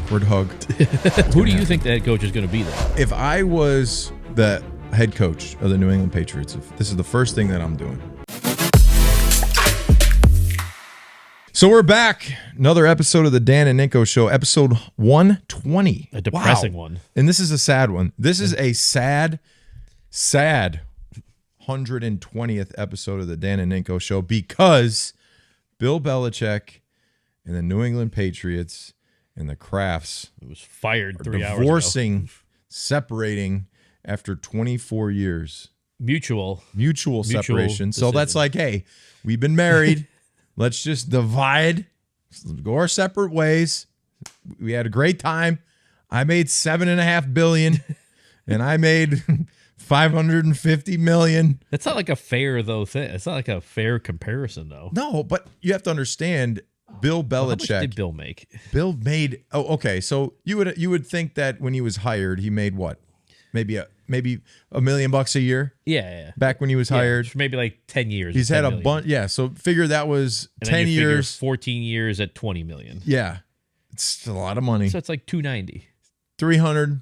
awkward hug. Who do you think the head coach is going to be, though? If I was the head coach of the New England Patriots, this is the first thing that I'm doing. So we're back. Another episode of the Dan and Ninko Show, episode 120. A depressing one. And this is a sad one. This is a sad 120th episode of the Dan and Ninko Show because Bill Belichick and the New England Patriots and the Crafts was fired 3 hours ago. Divorcing, separating after 24 years. Mutual separation. So that's like, hey, we've been married. Let's just divide, go our separate ways. We had a great time. I made $7.5 billion, and I made $550 million. That's not like a fair thing. It's not like a fair comparison, though. No, but you have to understand, Bill Belichick. How much did Bill make? Bill made. Oh, okay. So you would think that when he was hired, he made what? Maybe $1 million a year. Yeah. Back when he was hired, for maybe like 10 years. He's had a bunch. Yeah. So figure that was and 10 years, 14 years at $20 million. Yeah, it's a lot of money. So it's like 290, 300.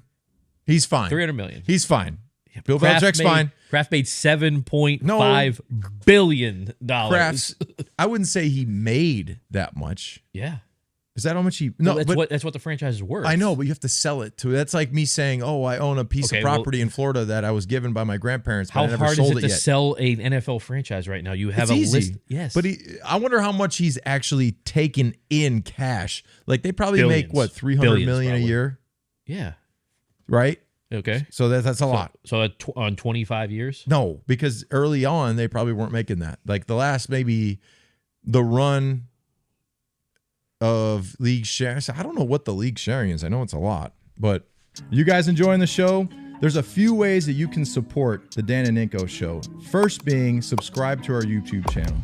He's fine. 300 million. He's fine. Yeah, Bill Belichick's fine. Kraft made $7.5 billion. Kraft's, I wouldn't say he made that much. Yeah. Is that how much he? No, that's what the franchise is worth. I know, but you have to sell it to. That's like me saying, "Oh, I own a piece of property in Florida that I was given by my grandparents, but I never sold it yet." How hard is it to sell an NFL franchise right now? You have a list. Yes, but I wonder how much he's actually taken in cash. Like they probably Billions. make what $300 million a year. Yeah. Right. Okay. So that's a lot. So on 25 years? No, because early on they probably weren't making that. Like the last maybe the run of league sharing. I don't know what the league sharing is. I know it's a lot, but you guys enjoying the show? There's a few ways that you can support the Dan and Ninko Show. First being subscribe to our YouTube channel.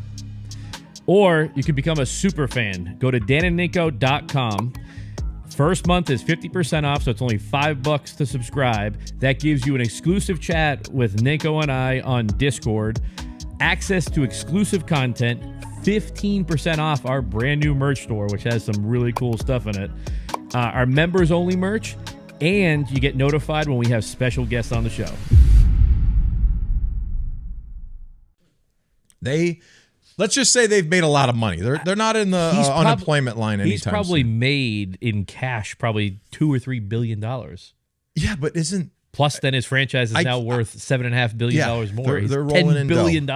Or you can become a super fan. Go to danandninko.com. First month is 50% off, so it's only $5 to subscribe. That gives you an exclusive chat with Ninko and I on Discord, access to exclusive content, 15% off our brand new merch store, which has some really cool stuff in it. Our members only merch, and you get notified when we have special guests on the show. Let's just say they've made a lot of money. They're not in the unemployment line anytime He's probably soon. made in cash probably $2 or $3 billion. Yeah, but isn't plus then his franchise is now worth $7.5 billion more. They're rolling in $10 billion.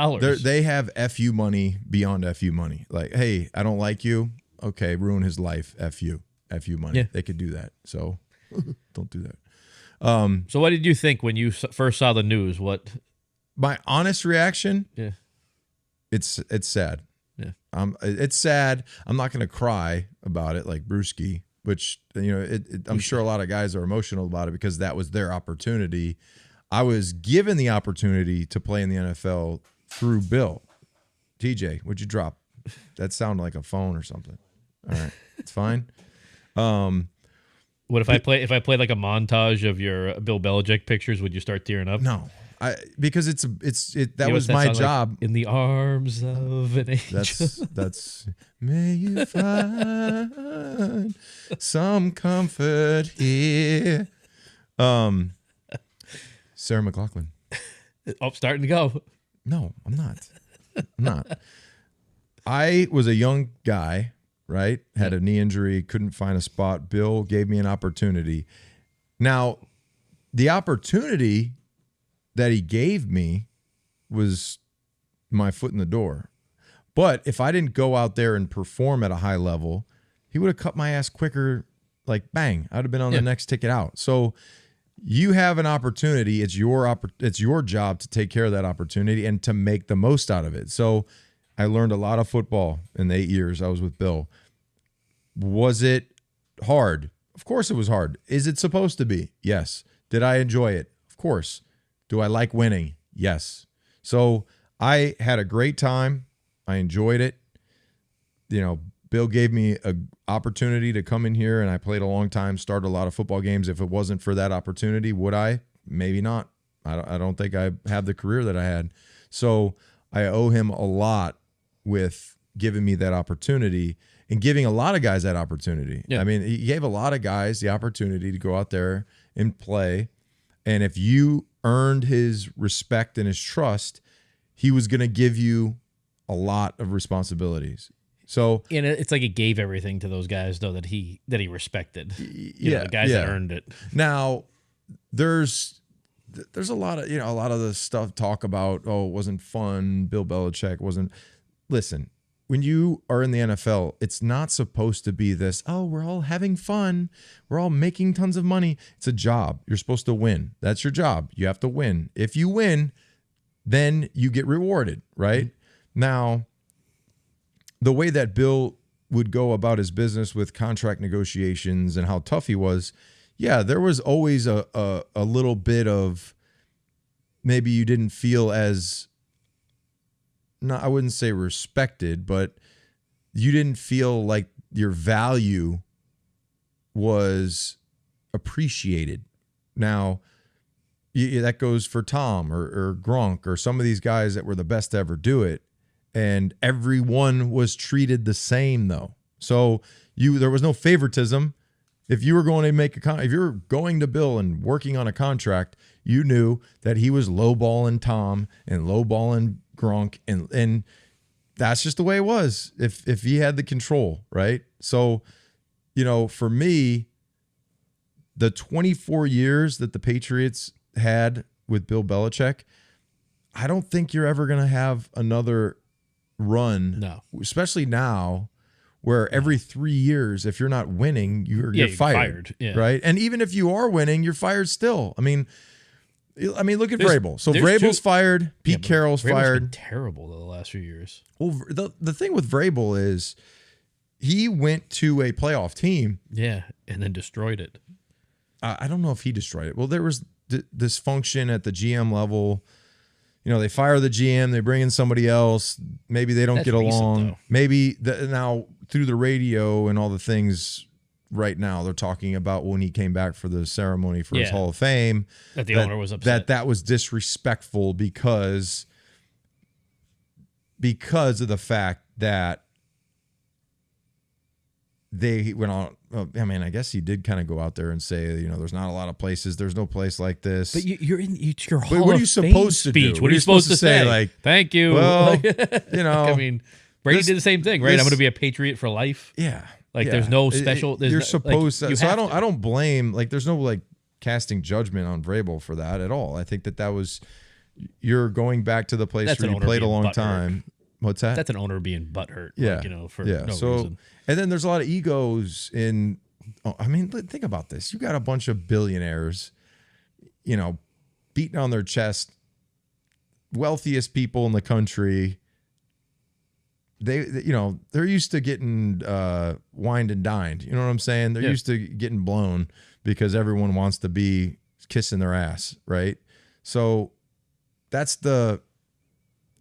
They have FU money beyond FU money. Like, hey, I don't like you. Okay, ruin his life. FU money. Yeah. They could do that. So don't do that. So what did you think when you first saw the news? What? My honest reaction? Yeah. It's sad. Yeah. It's sad. I'm not going to cry about it like Brewski, which, I'm sure a lot of guys are emotional about it because that was their opportunity. I was given the opportunity to play in the NFL through Bill. TJ, would you drop? That sounded like a phone or something. All right. It's fine. What if I played like a montage of your Bill Belichick pictures? Would you start tearing up? No. Because that was my job. Like? In the arms of an angel. That's may you find some comfort here. Sarah McLachlan. Oh, starting to go. No, I'm not. I was a young guy, right? Had a knee injury, couldn't find a spot. Bill gave me an opportunity. Now, the opportunity that he gave me was my foot in the door. But if I didn't go out there and perform at a high level, he would have cut my ass quicker, like bang. I'd have been on the next ticket out. So you have an opportunity. It's your job to take care of that opportunity and to make the most out of it. So I learned a lot of football in the 8 years I was with Bill. Was it hard? Of course it was hard. Is it supposed to be? Yes. Did I enjoy it? Of course. Do I like winning? Yes. So I had a great time. I enjoyed it. Bill gave me an opportunity to come in here, and I played a long time, started a lot of football games. If it wasn't for that opportunity, would I? Maybe not. I don't think I have the career that I had. So I owe him a lot with giving me that opportunity. and giving a lot of guys that opportunity. Yeah. I mean, he gave a lot of guys the opportunity to go out there and play. And if you earned his respect and his trust, he was going to give you a lot of responsibilities. So, and it's like he gave everything to those guys though that he respected. You know, the guys that earned it. Now, there's a lot of the stuff talk about, oh, it wasn't fun. Bill Belichick wasn't. Listen, when you are in the NFL, it's not supposed to be this, oh, we're all having fun. We're all making tons of money. It's a job. You're supposed to win. That's your job. You have to win. If you win, then you get rewarded, right? Mm-hmm. Now, the way that Bill would go about his business with contract negotiations and how tough he was, yeah, there was always a little bit of maybe you didn't feel as, I wouldn't say respected, but you didn't feel like your value was appreciated. Now, that goes for Tom or Gronk or some of these guys that were the best to ever do it. And everyone was treated the same, though. So there was no favoritism. If you were going to if you were going to Bill and working on a contract, you knew that he was lowballing Tom and lowballing Gronk, and that's just the way it was. If he had the control, right? So, for me, the 24 years that the Patriots had with Bill Belichick, I don't think you're ever going to have another run. No. Especially now where every 3 years, if you're not winning, you're fired. Yeah. Right? And even if you are winning, you're fired still. I mean, look at Vrabel. So Vrabel's fired. Pete Carroll's fired. Been terrible the last few years. Well, the thing with Vrabel is he went to a playoff team. Yeah, and then destroyed it. I don't know if he destroyed it. Well, there was dysfunction at the GM level. They fire the GM, they bring in somebody else. Maybe they don't get along. Though. Maybe now through the radio and all the things right now, they're talking about when he came back for the ceremony for his Hall of Fame. That the owner was upset. That was disrespectful because of the fact that they went on. I mean, I guess he did kind of go out there and say, there's not a lot of places. There's no place like this. But you're in your Hall of Fame what are you supposed to speech. do? What are you supposed to say? Like, thank you. Well, I mean, Brady did the same thing, right? I'm going to be a Patriot for life. Yeah. There's no special. You're supposed to. So I don't blame. There's no casting judgment on Vrabel for that at all. I think that was you're going back to the place where you played a long time. What's that? That's an owner being butthurt. Yeah. For no reason. And then there's a lot of egos in. I mean, think about this. You got a bunch of billionaires, beating on their chest, wealthiest people in the country. They're used to getting wined and dined. You know what I'm saying? They're used to getting blown because everyone wants to be kissing their ass, right? So that's the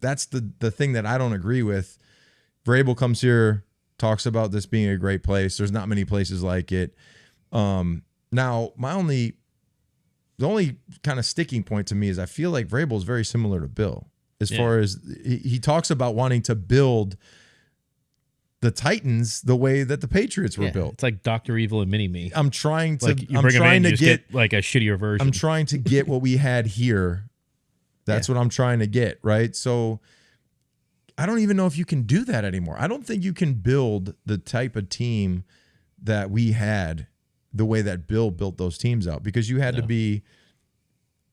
thing that I don't agree with. Vrabel comes here, talks about this being a great place. There's not many places like it. Now, the only kind of sticking point to me is I feel like Vrabel is very similar to Bill as far as he talks about wanting to build the Titans the way that the Patriots were built. It's like Dr. Evil and Mini-Me. I'm trying to get like a shittier version. I'm trying to get what we had here. That's what I'm trying to get, right? So I don't even know if you can do that anymore. I don't think you can build the type of team that we had the way that Bill built those teams out, because you had to be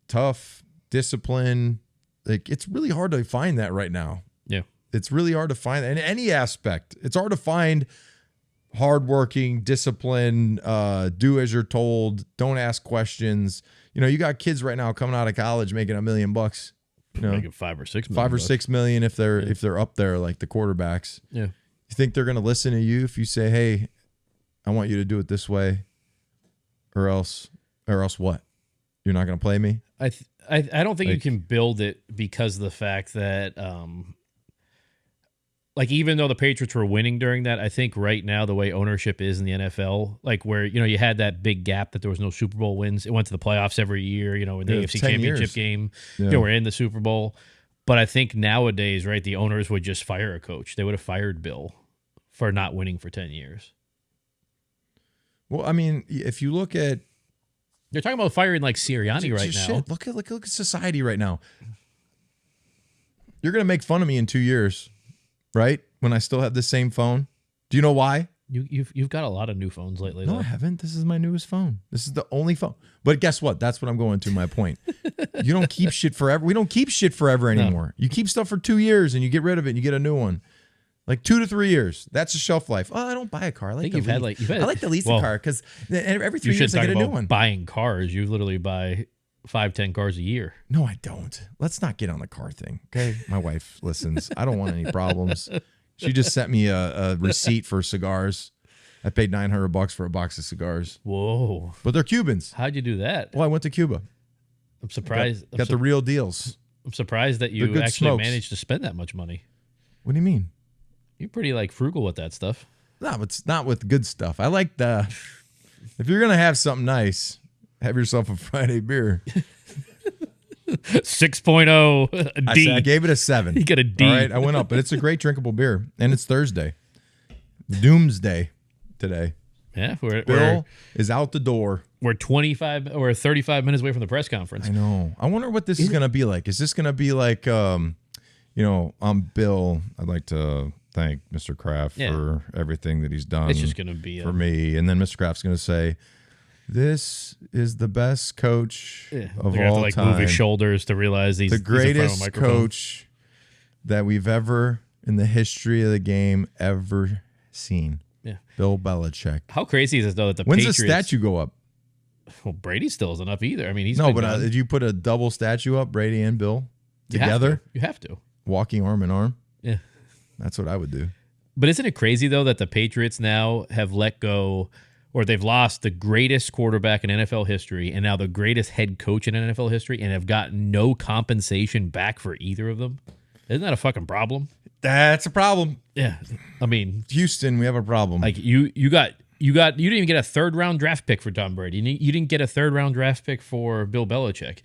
tough, disciplined. It's really hard to find that right now. Yeah. It's really hard to find that in any aspect. It's hard to find hardworking, disciplined, do as you're told, don't ask questions. You got kids right now coming out of college making $1 million. Making $5 or $6 million. $5 or $6 million if they're up there like the quarterbacks. Yeah. You think they're going to listen to you if you say, "Hey, I want you to do it this way," or else what? You're not going to play me? I don't think you can build it because of the fact that even though the Patriots were winning during that, I think right now the way ownership is in the NFL, where you had that big gap that there was no Super Bowl wins. It went to the playoffs every year, in the AFC Championship game. Yeah. We're in the Super Bowl. But I think nowadays, right, the owners would just fire a coach. They would have fired Bill for not winning for 10 years. Well, I mean, if you look at They're talking about firing like Sirianni right now. shit, look at society right now. You're gonna make fun of me in 2 years, right? When I still have the same phone. Do you know why? You've got a lot of new phones lately. No, though. I haven't. This is my newest phone. This is the only phone. But guess what? That's what I'm going to. My point. You don't keep shit forever. We don't keep shit forever anymore. No. You keep stuff for 2 years and you get rid of it and you get a new one. Like 2 to 3 years. That's a shelf life. Oh, I don't buy a car. I like to lease a car because every 3 years I get a new one. Buying cars, you literally buy 5-10 cars a year. No, I don't. Let's not get on the car thing. Okay. My wife listens. I don't want any problems. She just sent me a receipt for cigars. I paid $900 for a box of cigars. Whoa. But they're Cubans. How'd you do that? Well, I went to Cuba. I'm surprised. Got the real deals. I'm surprised that you actually managed to spend that much money. What do you mean? You're pretty frugal with that stuff. No, it's not with good stuff. I like if you're going to have something nice, have yourself a Friday beer. 6.0 a D. I gave it a 7. You got a D. All right, I went up, but it's a great drinkable beer, and it's Thursday. Doomsday today. Yeah, Bill is out the door. We're 25 or 35 minutes away from the press conference. I know. I wonder what this is going to be like. Is this going to be like, I'm Bill. I'd like to thank Mr. Kraft for everything that he's done. It's just going to be for me, and then Mr. Kraft's going to say, "This is the best coach of all time." Move his shoulders to realize he's the greatest coach that we've ever in the history of the game ever seen. Yeah, Bill Belichick. How crazy is it though that the When's Patriots, the statue go up? Well, Brady still isn't up either. I mean, he's did you put a double statue up, Brady and Bill together? You have to. Walking arm in arm. Yeah, that's what I would do. But isn't it crazy though that the Patriots now have let go, or they've lost the greatest quarterback in NFL history, and now the greatest head coach in NFL history, and have gotten no compensation back for either of them? Isn't that a fucking problem? That's a problem. Yeah, I mean, Houston, we have a problem. Like you didn't even get a 3rd round draft pick for Tom Brady. You didn't get a 3rd round draft pick for Bill Belichick.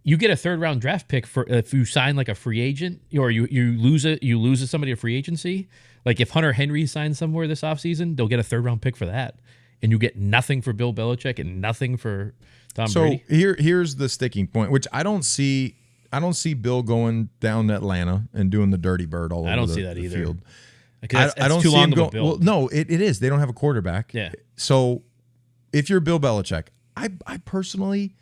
You get a 3rd round draft pick for if you sign like a free agent, or you lose somebody to free agency. Like if Hunter Henry signs somewhere this offseason, they'll get a 3rd round pick for that, and you get nothing for Bill Belichick and nothing for Tom Brady. So here's the sticking point, which I don't see Bill going down to Atlanta and doing the dirty bird all over the field. I don't see that either. Field. I don't see him going. Well, no, it is. They don't have a quarterback. Yeah. So if you're Bill Belichick, I personally,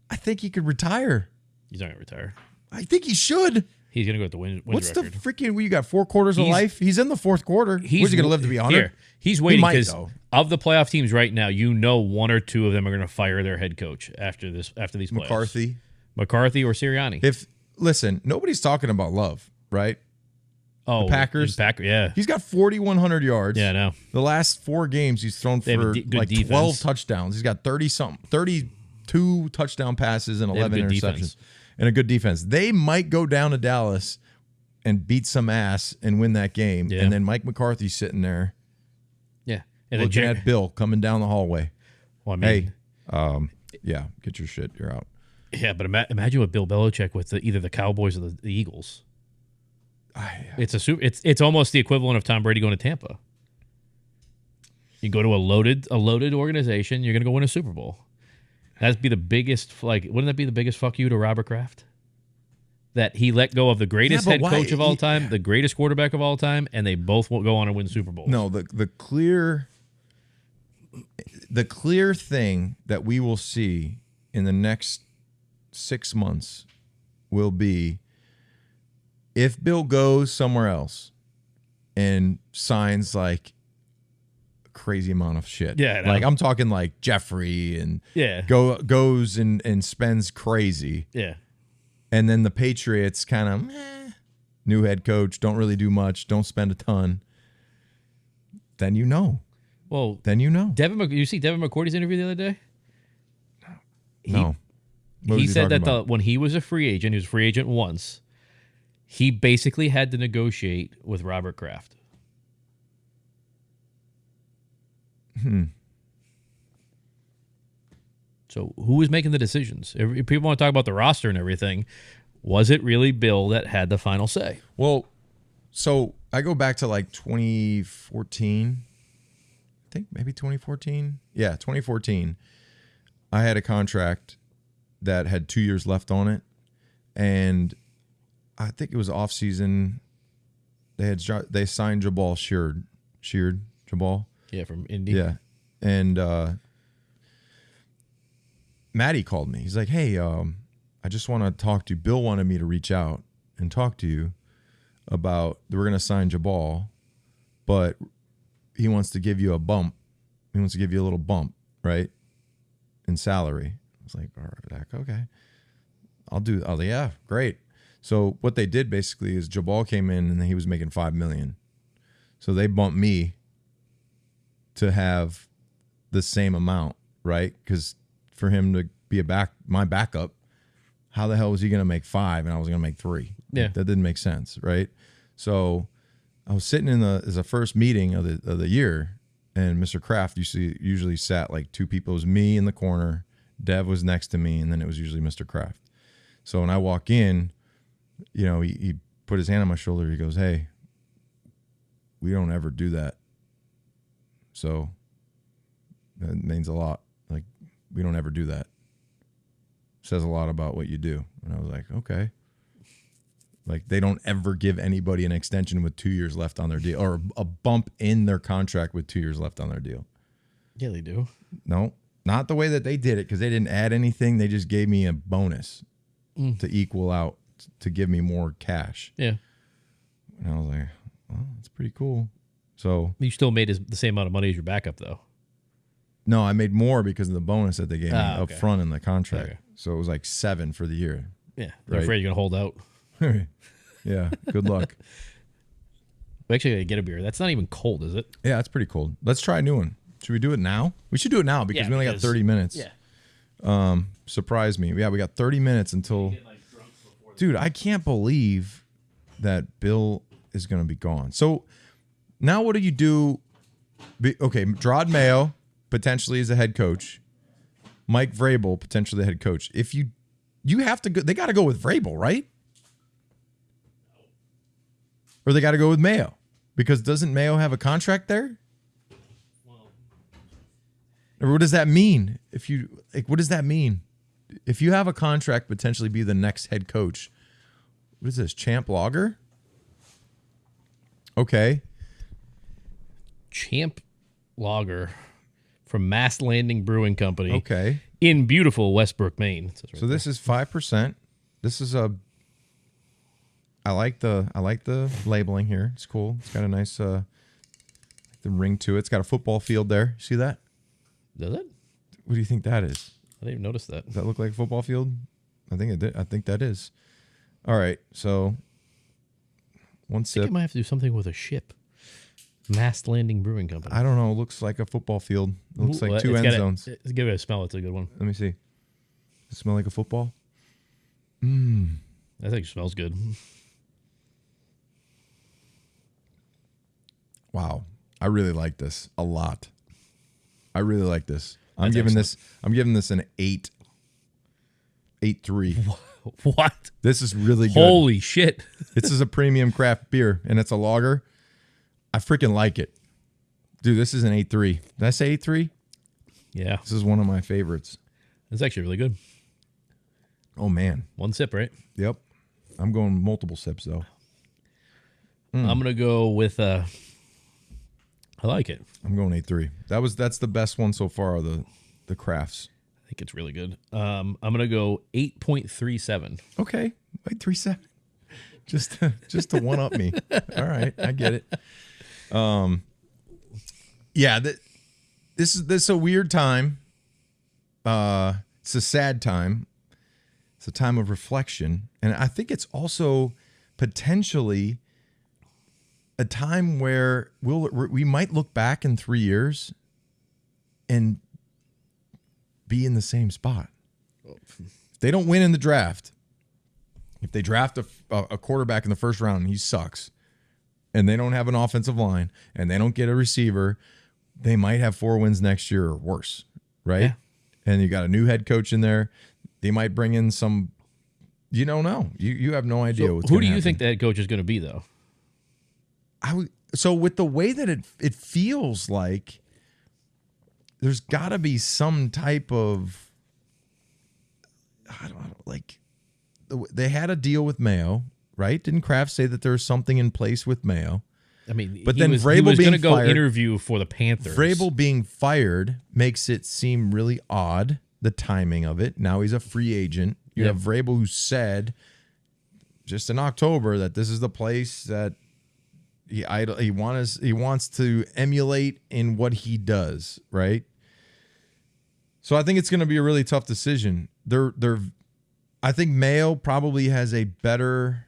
I think he could retire. He's not going to retire. I think he should. He's going to go with the wins What's record. the freaking? You got 4 quarters of life. He's in the 4th quarter. Where's he going to live to be 100? He's waiting because of the playoff teams right now. 1 or 2 of them are going to fire their head coach after these playoffs. McCarthy or Sirianni. Listen, nobody's talking about Love, right? Oh, the Packers. Yeah. He's got 4,100 yards. Yeah, I know. The last 4 games, he's thrown for like 12 touchdowns. He's got 32 touchdown passes and 11 interceptions. And a good defense. They might go down to Dallas and beat some ass and win that game. Yeah. And then Mike McCarthy's sitting there. Yeah. And looking at Bill coming down the hallway. Well, I mean, hey, get your shit. You're out. Yeah, but imagine with Bill Belichick with either the Cowboys or the Eagles. It's almost the equivalent of Tom Brady going to Tampa. You go to a loaded organization, you're going to go win a Super Bowl. That'd be the biggest, wouldn't that be the biggest fuck you to Robert Kraft? That he let go of the greatest head coach of all time, the greatest quarterback of all time, and they both will go on and win Super Bowls. No, the clear thing that we will see in the next 6 months will be if Bill goes somewhere else and signs like a crazy amount of shit. Yeah, like I'm talking like Jeffrey and goes and spends crazy. Yeah. And then the Patriots kind of new head coach, don't really do much, don't spend a ton. Then you know. Well, then you know. You see Devin McCourty's interview the other day? No. He said that when he was a free agent, he was a free agent once, he basically had to negotiate with Robert Kraft. So who was making the decisions? People want to talk about the roster and everything. Was it really Bill that had the final say? Well, So I go back to like 2014. I think maybe 2014. Yeah, 2014. I had a contract that had 2 years left on it, and I think it was off season. They signed Jabal Sheard Jabal. Yeah, from Indy. Yeah, and Maddie called me. He's like, "Hey, I just want to talk to you. Bill wanted me to reach out and talk to you about we're going to sign Jabal, but he wants to give you a bump. He wants to give you a little bump, right, in salary." I was like, "All right, okay, yeah, great." So what they did basically is Jabal came in and he was making $5 million, so they bumped me to have the same amount, right? Because for him to be my backup, how the hell was he going to make 5 and I was going to make 3? Yeah, that didn't make sense, right? So I was sitting as a first meeting of the year, and Mr. Kraft usually sat like 2 people. It was me in the corner, Dev was next to me, and then it was usually Mr. Kraft. So when I walk in, he put his hand on my shoulder. He goes, "Hey, we don't ever do that. So that means a lot. Like, we don't ever do that. Says a lot about what you do." And I was like, okay. Like, they don't ever give anybody an extension with 2 years left on their deal, or a bump in their contract with 2 years left on their deal. Yeah, they do. No, not the way that they did it, because they didn't add anything. They just gave me a bonus to equal out, to give me more cash. Yeah. And I was like, well, that's pretty cool. So you still made the same amount of money as your backup, though. No, I made more because of the bonus that they gave me up okay. front in the contract. Okay. So it was like 7 for the year. Yeah. They're afraid you're going to hold out. Yeah. Good luck. We actually got to get a beer. That's not even cold, is it? Yeah, it's pretty cold. Let's try a new one. Should we do it now? We should do it now because we only got 30 minutes. Yeah. Surprise me. Yeah, we got 30 minutes until... Dude, I can't believe that Bill is going to be gone. So now what do you do? Okay, Gerard Mayo potentially is a head coach. Mike Vrabel potentially the head coach. If you have to go, they got to go with Vrabel, right? Or they got to go with Mayo, because doesn't Mayo have a contract there? Or what does that mean? What does that mean? If you have a contract, potentially be the next head coach. What is this? Champ Lager? Okay. Champ Lager from Mass Landing Brewing Company. Okay. In beautiful Westbrook, Maine. So this is 5%. This is I like the labeling here. It's cool. It's got a nice the ring to it. It's got a football field there. See that? Does it? What do you think that is? I didn't even notice that. Does that look like a football field? I think it did. I think that is. All right. So one sip. I think it might have to do something with a ship. Mast Landing Brewing Company. I don't know. It looks like a football field. It looks like 2 end zones. Give it a smell. It's a good one. Let me see. Does it smell like a football? I think it smells good. Wow. I really like this a lot. I really like this. I'm giving this an 8.3. What? This is really good. Holy shit. This is a premium craft beer, and it's a lager. I freaking like it. Dude, this is an 8.3. Did I say 8.3? Yeah. This is one of my favorites. It's actually really good. Oh, man. One sip, right? Yep. I'm going multiple sips, though. I'm going to go with... I like it. I'm going 8.3. That's the best one so far of the crafts. I think it's really good. I'm going to go 8.37. Okay. 8.37. Just to one up me. All right, I get it. Yeah, this is a weird time. It's a sad time. It's a time of reflection, and I think it's also potentially a time where we might look back in 3 years and be in the same spot. If they don't win in the draft, if they draft a quarterback in the first round and he sucks, and they don't have an offensive line, and they don't get a receiver, they might have 4 wins next year or worse, right? Yeah. And you got a new head coach in there. They might bring in some. You don't know. You have no idea. So what's who gonna do you happen. think the head coach is going to be, though? So with the way that it feels like there's got to be some type of, I don't know, like they had a deal with Mayo, right? Didn't Kraft say that there was something in place with Mayo? I mean, but he then was Vrabel going to go fired, interview for the Panthers. Vrabel being fired makes it seem really odd, the timing of it. Now he's a free agent. You have Vrabel who said just in October that this is the place that he wants to emulate in what he does, right? So I think it's going to be a really tough decision. I think Mayo probably has a better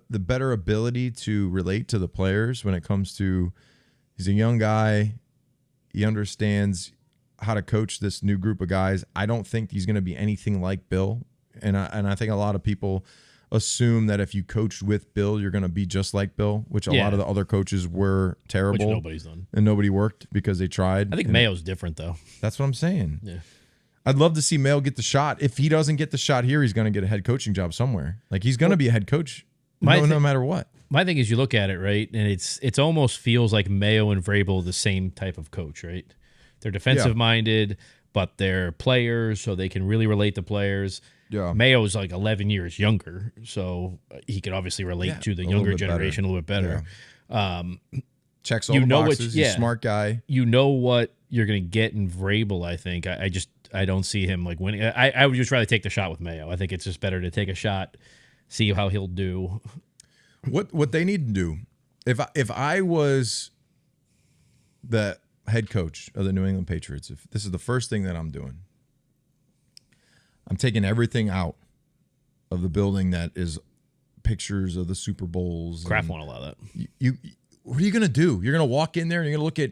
the better ability to relate to the players when it comes to, he's a young guy. He understands how to coach this new group of guys. I don't think he's going to be anything like Bill. And I think a lot of people assume that if you coached with Bill, you're going to be just like Bill, which a lot of the other coaches were terrible. Which nobody's done. And nobody worked because they tried. I think Mayo's different, though. That's what I'm saying. Yeah. I'd love to see Mayo get the shot. If he doesn't get the shot here, he's going to get a head coaching job somewhere. Like, he's going to be a head coach no matter what. My thing is, you look at it, right, and it's almost feels like Mayo and Vrabel the same type of coach, right? They're defensive-minded, but they're players, so they can really relate to players. Yeah. Mayo's like 11 years younger, so he could obviously relate to the younger generation a little bit better. Yeah. Checks all the boxes. He's a smart guy. You know what you're going to get in Vrabel, I think. I don't see him like winning. I would just rather take the shot with Mayo. I think it's just better to take a shot, see how he'll do. What they need to do, if I was the head coach of the New England Patriots, if this is the first thing that I'm doing, I'm taking everything out of the building that is pictures of the Super Bowls. Kraft won't allow that. What are you going to do? You're going to walk in there and you're going to look at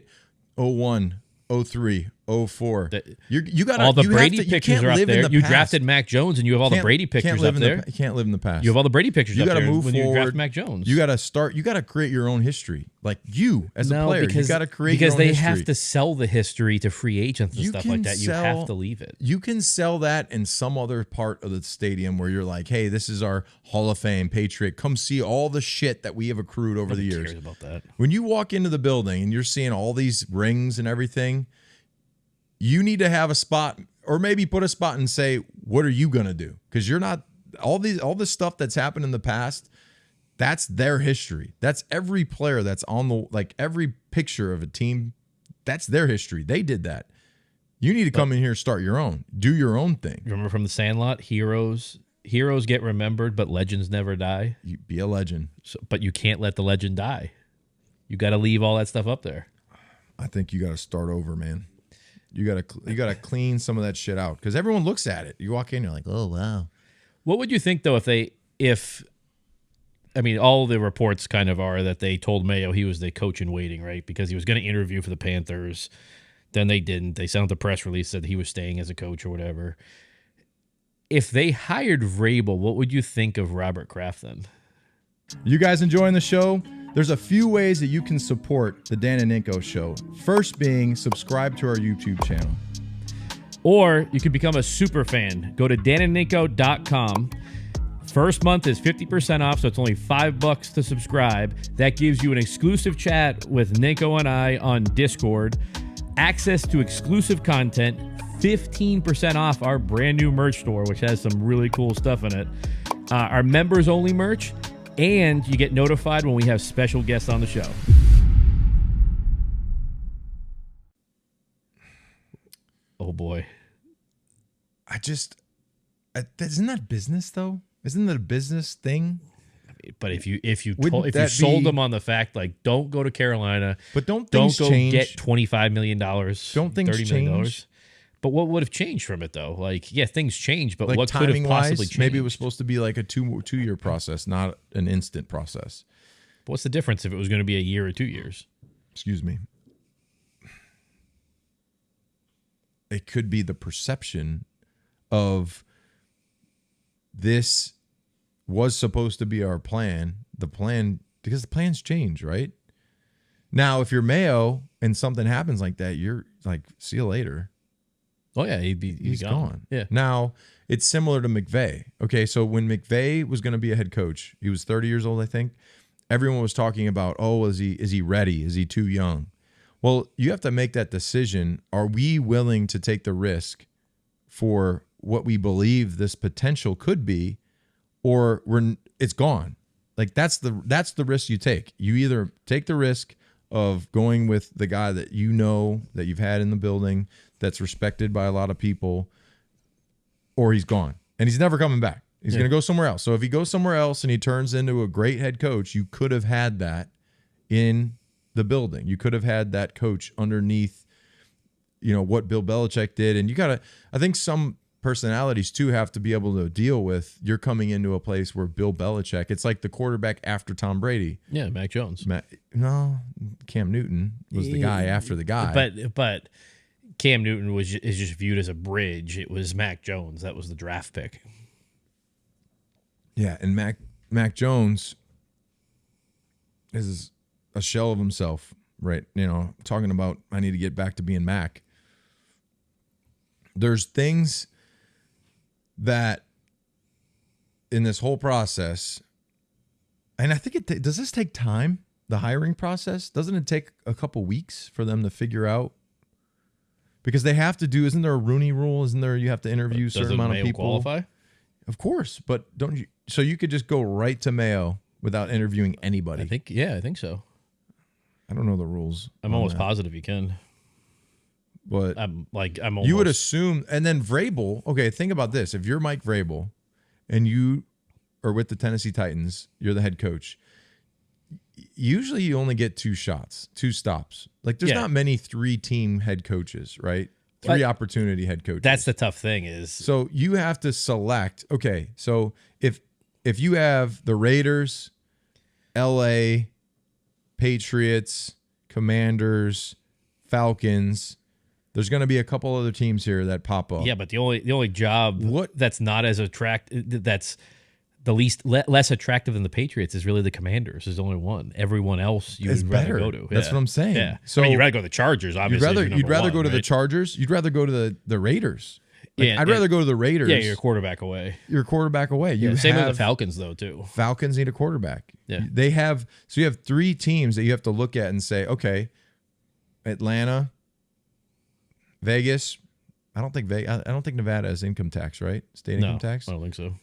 01, 03, 04. You got all the Brady pictures are up there. You drafted Mac Jones, and you have all the Brady pictures up there. You can't live in the past. You have all the Brady pictures up there. You got to move forward. When you draft Mac Jones. You got to start. You got to create your own history. Like you as a player, you got to create your own history. Because they have to sell the history to free agents and stuff like that. You have to leave it. You can sell that in some other part of the stadium where you're like, hey, this is our Hall of Fame Patriot. Come see all the shit that we have accrued over the years. Cares about that. When you walk into the building and you're seeing all these rings and everything, you need to have a spot, or maybe put a spot and say, what are you going to do? Because you're not, all this stuff that's happened in the past, that's their history. That's every player that's on the, like every picture of a team, that's their history. They did that. You need to come in here and start your own. Do your own thing. Remember from the Sandlot, heroes get remembered, but legends never die. You be a legend. But you can't let the legend die. You got to leave all that stuff up there. I think you got to start over, man. You gotta clean some of that shit out because everyone looks at it. You walk in, you're like, oh wow. What would you think though if all the reports kind of are that they told Mayo he was the coach in waiting, right? Because he was going to interview for the Panthers, then they didn't. They sent out the press release said he was staying as a coach or whatever. If they hired Vrabel, what would you think of Robert Kraft then? You guys enjoying the show? There's a few ways that you can support the Dan and Ninko Show. First being subscribe to our YouTube channel. Or you can become a super fan. Go to danandninko.com. First month is 50% off, so it's only $5 to subscribe. That gives you an exclusive chat with Ninko and I on Discord, access to exclusive content, 15% off our brand new merch store, which has some really cool stuff in it. Our members only merch. And you get notified when we have special guests on the show. Oh, boy. Isn't that business, though? Isn't that a business thing? But if you sold them on the fact, like, don't go to Carolina, but don't go change? Get $25 million, don't things $30 change? million. But what would have changed from it, though? Like, yeah, things change, but like what could have possibly changed? Maybe it was supposed to be like a two-year process, not an instant process. But what's the difference if it was going to be a year or 2 years? Excuse me. It could be the perception of this was supposed to be our plan. Because the plans change, right? Now, if you're Mayo and something happens like that, you're like, see you later. Oh yeah, he's gone. Yeah. Now it's similar to McVay. Okay, so when McVay was going to be a head coach, he was 30 years old, I think. Everyone was talking about, oh, is he ready? Is he too young? Well, you have to make that decision. Are we willing to take the risk for what we believe this potential could be, or it's gone? Like that's the risk you take. You either take the risk of going with the guy that you know that you've had in the building that's respected by a lot of people, or he's gone and he's never coming back. He's going to go somewhere else. So if he goes somewhere else and he turns into a great head coach, you could have had that in the building. You could have had that coach underneath, what Bill Belichick did. And I think some personalities too have to be able to deal with, you're coming into a place where Bill Belichick, it's like the quarterback after Tom Brady. Yeah, Mac Jones. No, Cam Newton was the guy after the guy. But Cam Newton is just viewed as a bridge. It was Mac Jones. That was the draft pick. Yeah, and Mac Jones is a shell of himself, right? Talking about I need to get back to being Mac. There's things that in this whole process, and I think does this take time, the hiring process? Doesn't it take a couple weeks for them to figure out? Because they have to do, isn't there a Rooney rule? Isn't there, you have to interview a certain amount of people? Qualify? Of course, but don't you? So you could just go right to Mayo without interviewing anybody. I think so. I don't know the rules. I'm almost positive you can. But I'm almost. You would assume, and then Vrabel. Okay, think about this: if you're Mike Vrabel, and you are with the Tennessee Titans, you're the head coach. Usually, you only get two stops. Like there's not many 3-team head coaches, right? 3 opportunity head coaches. That's the tough thing is. So you have to select. Okay, so if you have the Raiders, LA, Patriots, Commanders, Falcons, there's going to be a couple other teams here that pop up. Yeah, but the only job that's not as attractive, that's the less attractive than the Patriots is really the Commanders. There's only one. Everyone else you would rather go to. That's what I'm saying. Yeah. So you'd rather go to the Chargers, obviously. You'd rather go to the Chargers. You'd rather go to the Raiders. I'd rather go to the Raiders. Yeah, you're a quarterback away. You're a quarterback away. Same with the Falcons, though, too. Falcons need a quarterback. Yeah. So you have 3 teams that you have to look at and say, okay, Atlanta, Vegas. I don't think Nevada has income tax, right? State income tax? I don't think so.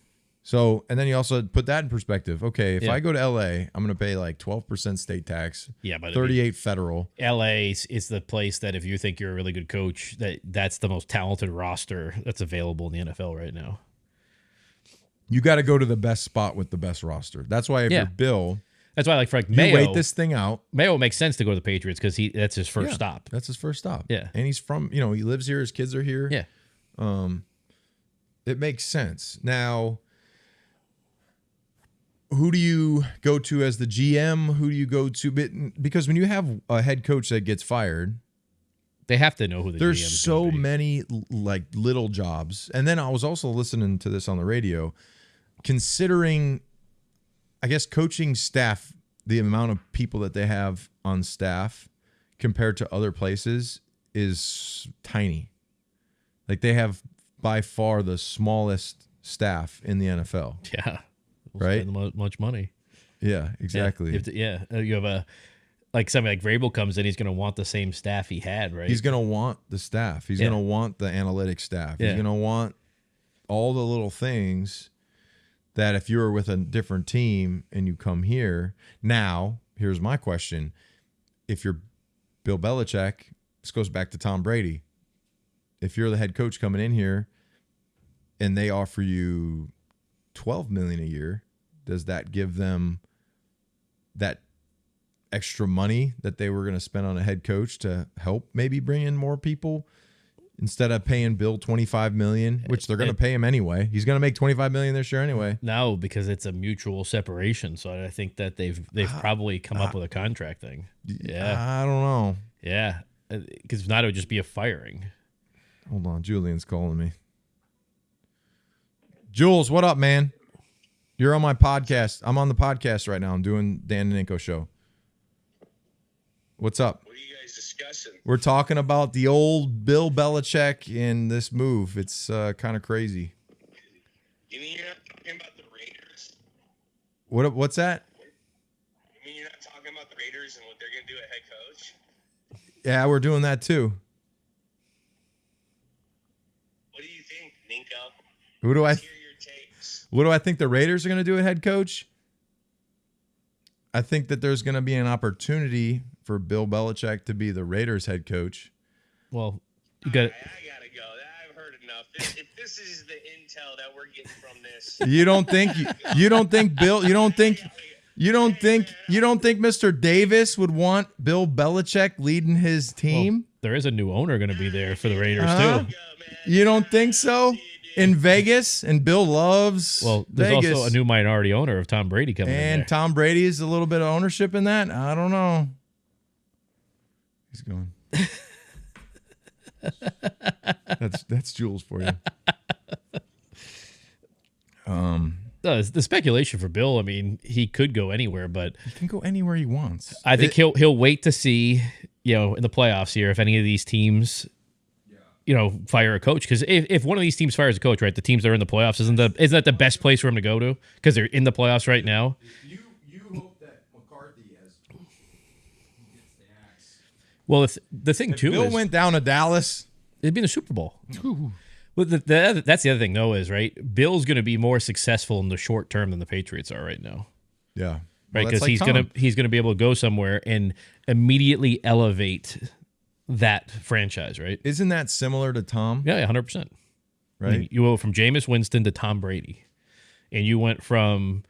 So, and then you also put that in perspective. Okay, if I go to LA, I'm going to pay like 12% state tax. Yeah, but 38 federal. LA is the place that if you think you're a really good coach, that's the most talented roster that's available in the NFL right now. You got to go to the best spot with the best roster. That's why if you're Bill, that's why for Mayo, you wait this thing out. Mayo makes sense to go to the Patriots because that's his first stop. That's his first stop. Yeah, and he's from he lives here. His kids are here. Yeah, it makes sense now. Who do you go to as the GM? Who do you go to? Because when you have a head coach that gets fired, they have to know who the GM is. There's so many like little jobs. And then I was also listening to this on the radio, considering, I guess, coaching staff, the amount of people that they have on staff compared to other places is tiny. Like they have by far the smallest staff in the NFL. Yeah. Right? Much money. Yeah, exactly. You have somebody like Vrabel comes in, he's going to want the same staff he had, right? He's going to want the staff. He's going to want the analytics staff. Yeah. He's going to want all the little things that if you were with a different team and you come here. Now, here's my question. If you're Bill Belichick, this goes back to Tom Brady. If you're the head coach coming in here and they offer you $12 million a year, does that give them that extra money that they were going to spend on a head coach to help maybe bring in more people instead of paying Bill $25 million, which they're going to pay him anyway? He's going to make $25 million this year anyway. No, because it's a mutual separation. So I think that they've probably come up with a contract thing. Yeah, I don't know. Yeah, because if not, it would just be a firing. Hold on, Julian's calling me. Jules, what up, man? You're on my podcast. I'm on the podcast right now. I'm doing Dan and Ninko Show. What's up? What are you guys guys discussing? We're talking about the old Bill Belichick in this move. It's kind of crazy. You mean you're not talking about the Raiders? What's that? You mean you're not talking about the Raiders and what they're going to do at head coach? Yeah, we're doing that too. What do you think, Ninko? Who do I? Let's hear your takes. What do I think the Raiders are going to do at head coach? I think that there's going to be an opportunity for Bill Belichick to be the Raiders head coach. Well, you got. I gotta go. I've heard enough. If this is the intel that we're getting from this, You don't think Bill? You don't think Mr. Davis would want Bill Belichick leading his team? Well, there is a new owner going to be there for the Raiders Huh? too. You don't think so? In Vegas, and Bill loves Well, there's Vegas. also a new minority owner of Tom Brady coming in And there. Tom Brady is a little bit of ownership in that. I don't know. He's going. That's Jules for you. The speculation for Bill, I mean, he could go anywhere, but He can go anywhere he wants. I think he'll wait to see, in the playoffs here, if any of these teams, fire a coach. Because if one of these teams fires a coach, right, the teams that are in the playoffs, isn't that the best place for him to go to? Because they're in the playoffs right now. You hope that McCarthy gets the axe. Well, the thing too Bill is went down to Dallas. it'd be in the Super Bowl. Well, that's the other thing, though, is right. Bill's going to be more successful in the short term than the Patriots are right now. Yeah. Right, Well, because that's like he's gonna be able to go somewhere and immediately elevate that franchise, right? Isn't that similar to Tom? Yeah, 100%. Right. You go from Jameis Winston to Tom Brady, and you went from,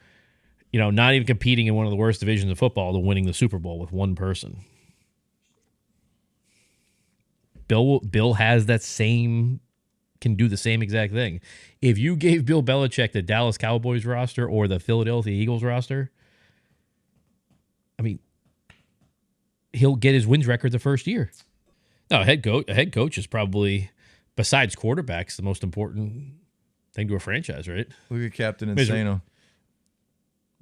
not even competing in one of the worst divisions of football to winning the Super Bowl with one person. Bill has that can do the same exact thing. If you gave Bill Belichick the Dallas Cowboys roster or the Philadelphia Eagles roster, I mean, he'll get his wins record the first year. No, a head coach is probably, besides quarterbacks, the most important thing to a franchise, right? Look at Captain Insano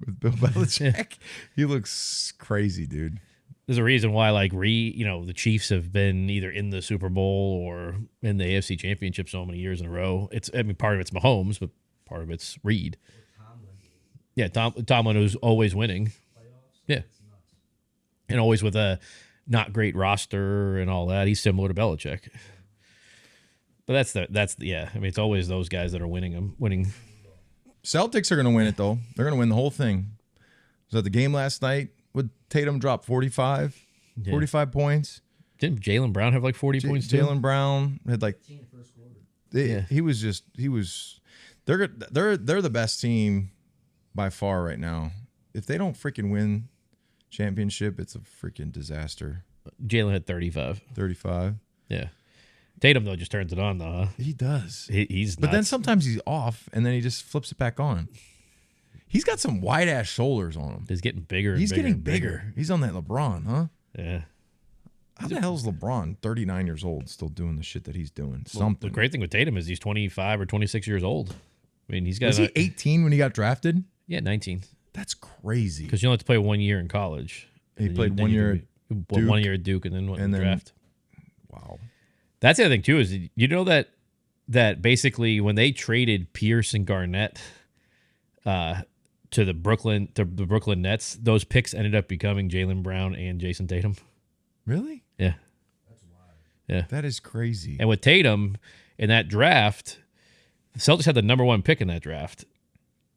with Bill Belichick. He looks crazy, dude. There's a reason why, the Chiefs have been either in the Super Bowl or in the AFC Championship so many years in a row. Part of it's Mahomes, but part of it's Reed. Yeah, Tomlin, who's always winning. Yeah. And always with a not great roster and all that. He's similar to Belichick. But it's always those guys that are winning. Celtics are going to win it, though. They're going to win the whole thing. Was at the game last night. Would Tatum drop 45 points? Didn't Jaylen Brown have 40 points too? Jaylen Brown had they're the best team by far right now. If they don't freaking win championship, it's a freaking disaster. Jaylen had 35. 35. Yeah. Tatum, though, just turns it on, though, huh? He does. He's But nuts. then sometimes he's off, and then he just flips it back on. He's got some wide-ass shoulders on him. He's getting bigger and He's bigger getting and bigger. He's on that LeBron, huh? Yeah. How the hell is LeBron, 39 years old, still doing the shit that he's doing? Well, Something. the great thing with Tatum is he's 25 or 26 years old. I mean, he's got... Was he 18 when he got drafted? Yeah, 19. That's crazy. Because you only have to play 1 year in college. He played 1 year at Duke. 1 year at Duke and then went in the draft. Wow. That's the other thing, too, is that basically when they traded Pierce and Garnett to the Brooklyn Nets, those picks ended up becoming Jaylen Brown and Jason Tatum. Really? Yeah. That's wild. Yeah. That is crazy. And with Tatum in that draft, the Celtics had the number 1 pick in that draft.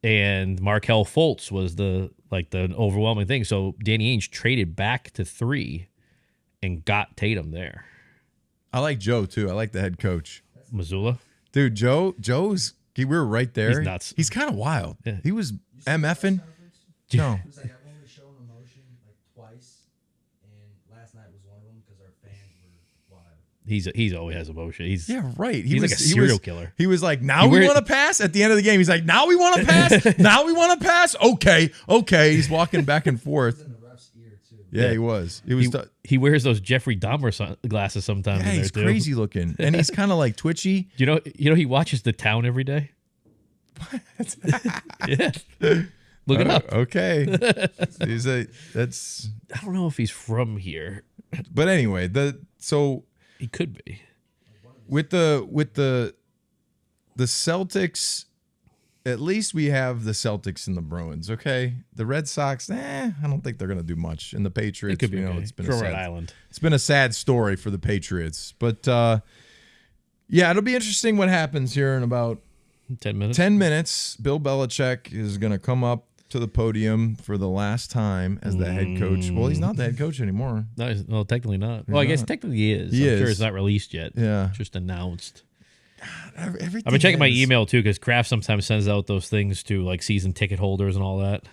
And Markelle Fultz was the overwhelming thing. So Danny Ainge traded back to 3 and got Tatum there. I like Joe, too. I like the head coach. Missoula? Dude, we were right there. He's nuts. He's kind of wild. Yeah. He was MFing. No. He was like, I've only shown emotion twice, and last night was one of them because our fans were wild. He's always has emotion. He's Right. He's like a serial killer. He was like, now we want to pass? At the end of the game, he's like, now we want to pass? Now we want to pass? Okay. He's walking back and He forth. was in the ref's ear, too. Yeah, he was. He wears those Jeffrey Dahmer glasses sometimes. Yeah, in there he's too. crazy looking. And he's kind of like twitchy. You know he watches The Town every day. Yeah, look it up. Okay. That's I don't know if he's from here. But anyway, He could be. with the Celtics, at least we have the Celtics and the Bruins. Okay, the Red Sox, I don't think they're gonna do much. And the Patriots, It could be okay. it's been For a Rhode sad, Island. it's been a sad story for the Patriots. But yeah, it'll be interesting what happens here in about 10 minutes. 10 minutes. Bill Belichick is gonna come up to the podium for the last time as the head coach. Well, he's not the head coach anymore. No, technically not. Well, I guess technically he is. I'm sure it's not released yet. Yeah. Just announced. Everything I've been checking my is- email too because Kraft sometimes sends out those things to like season ticket holders and all that.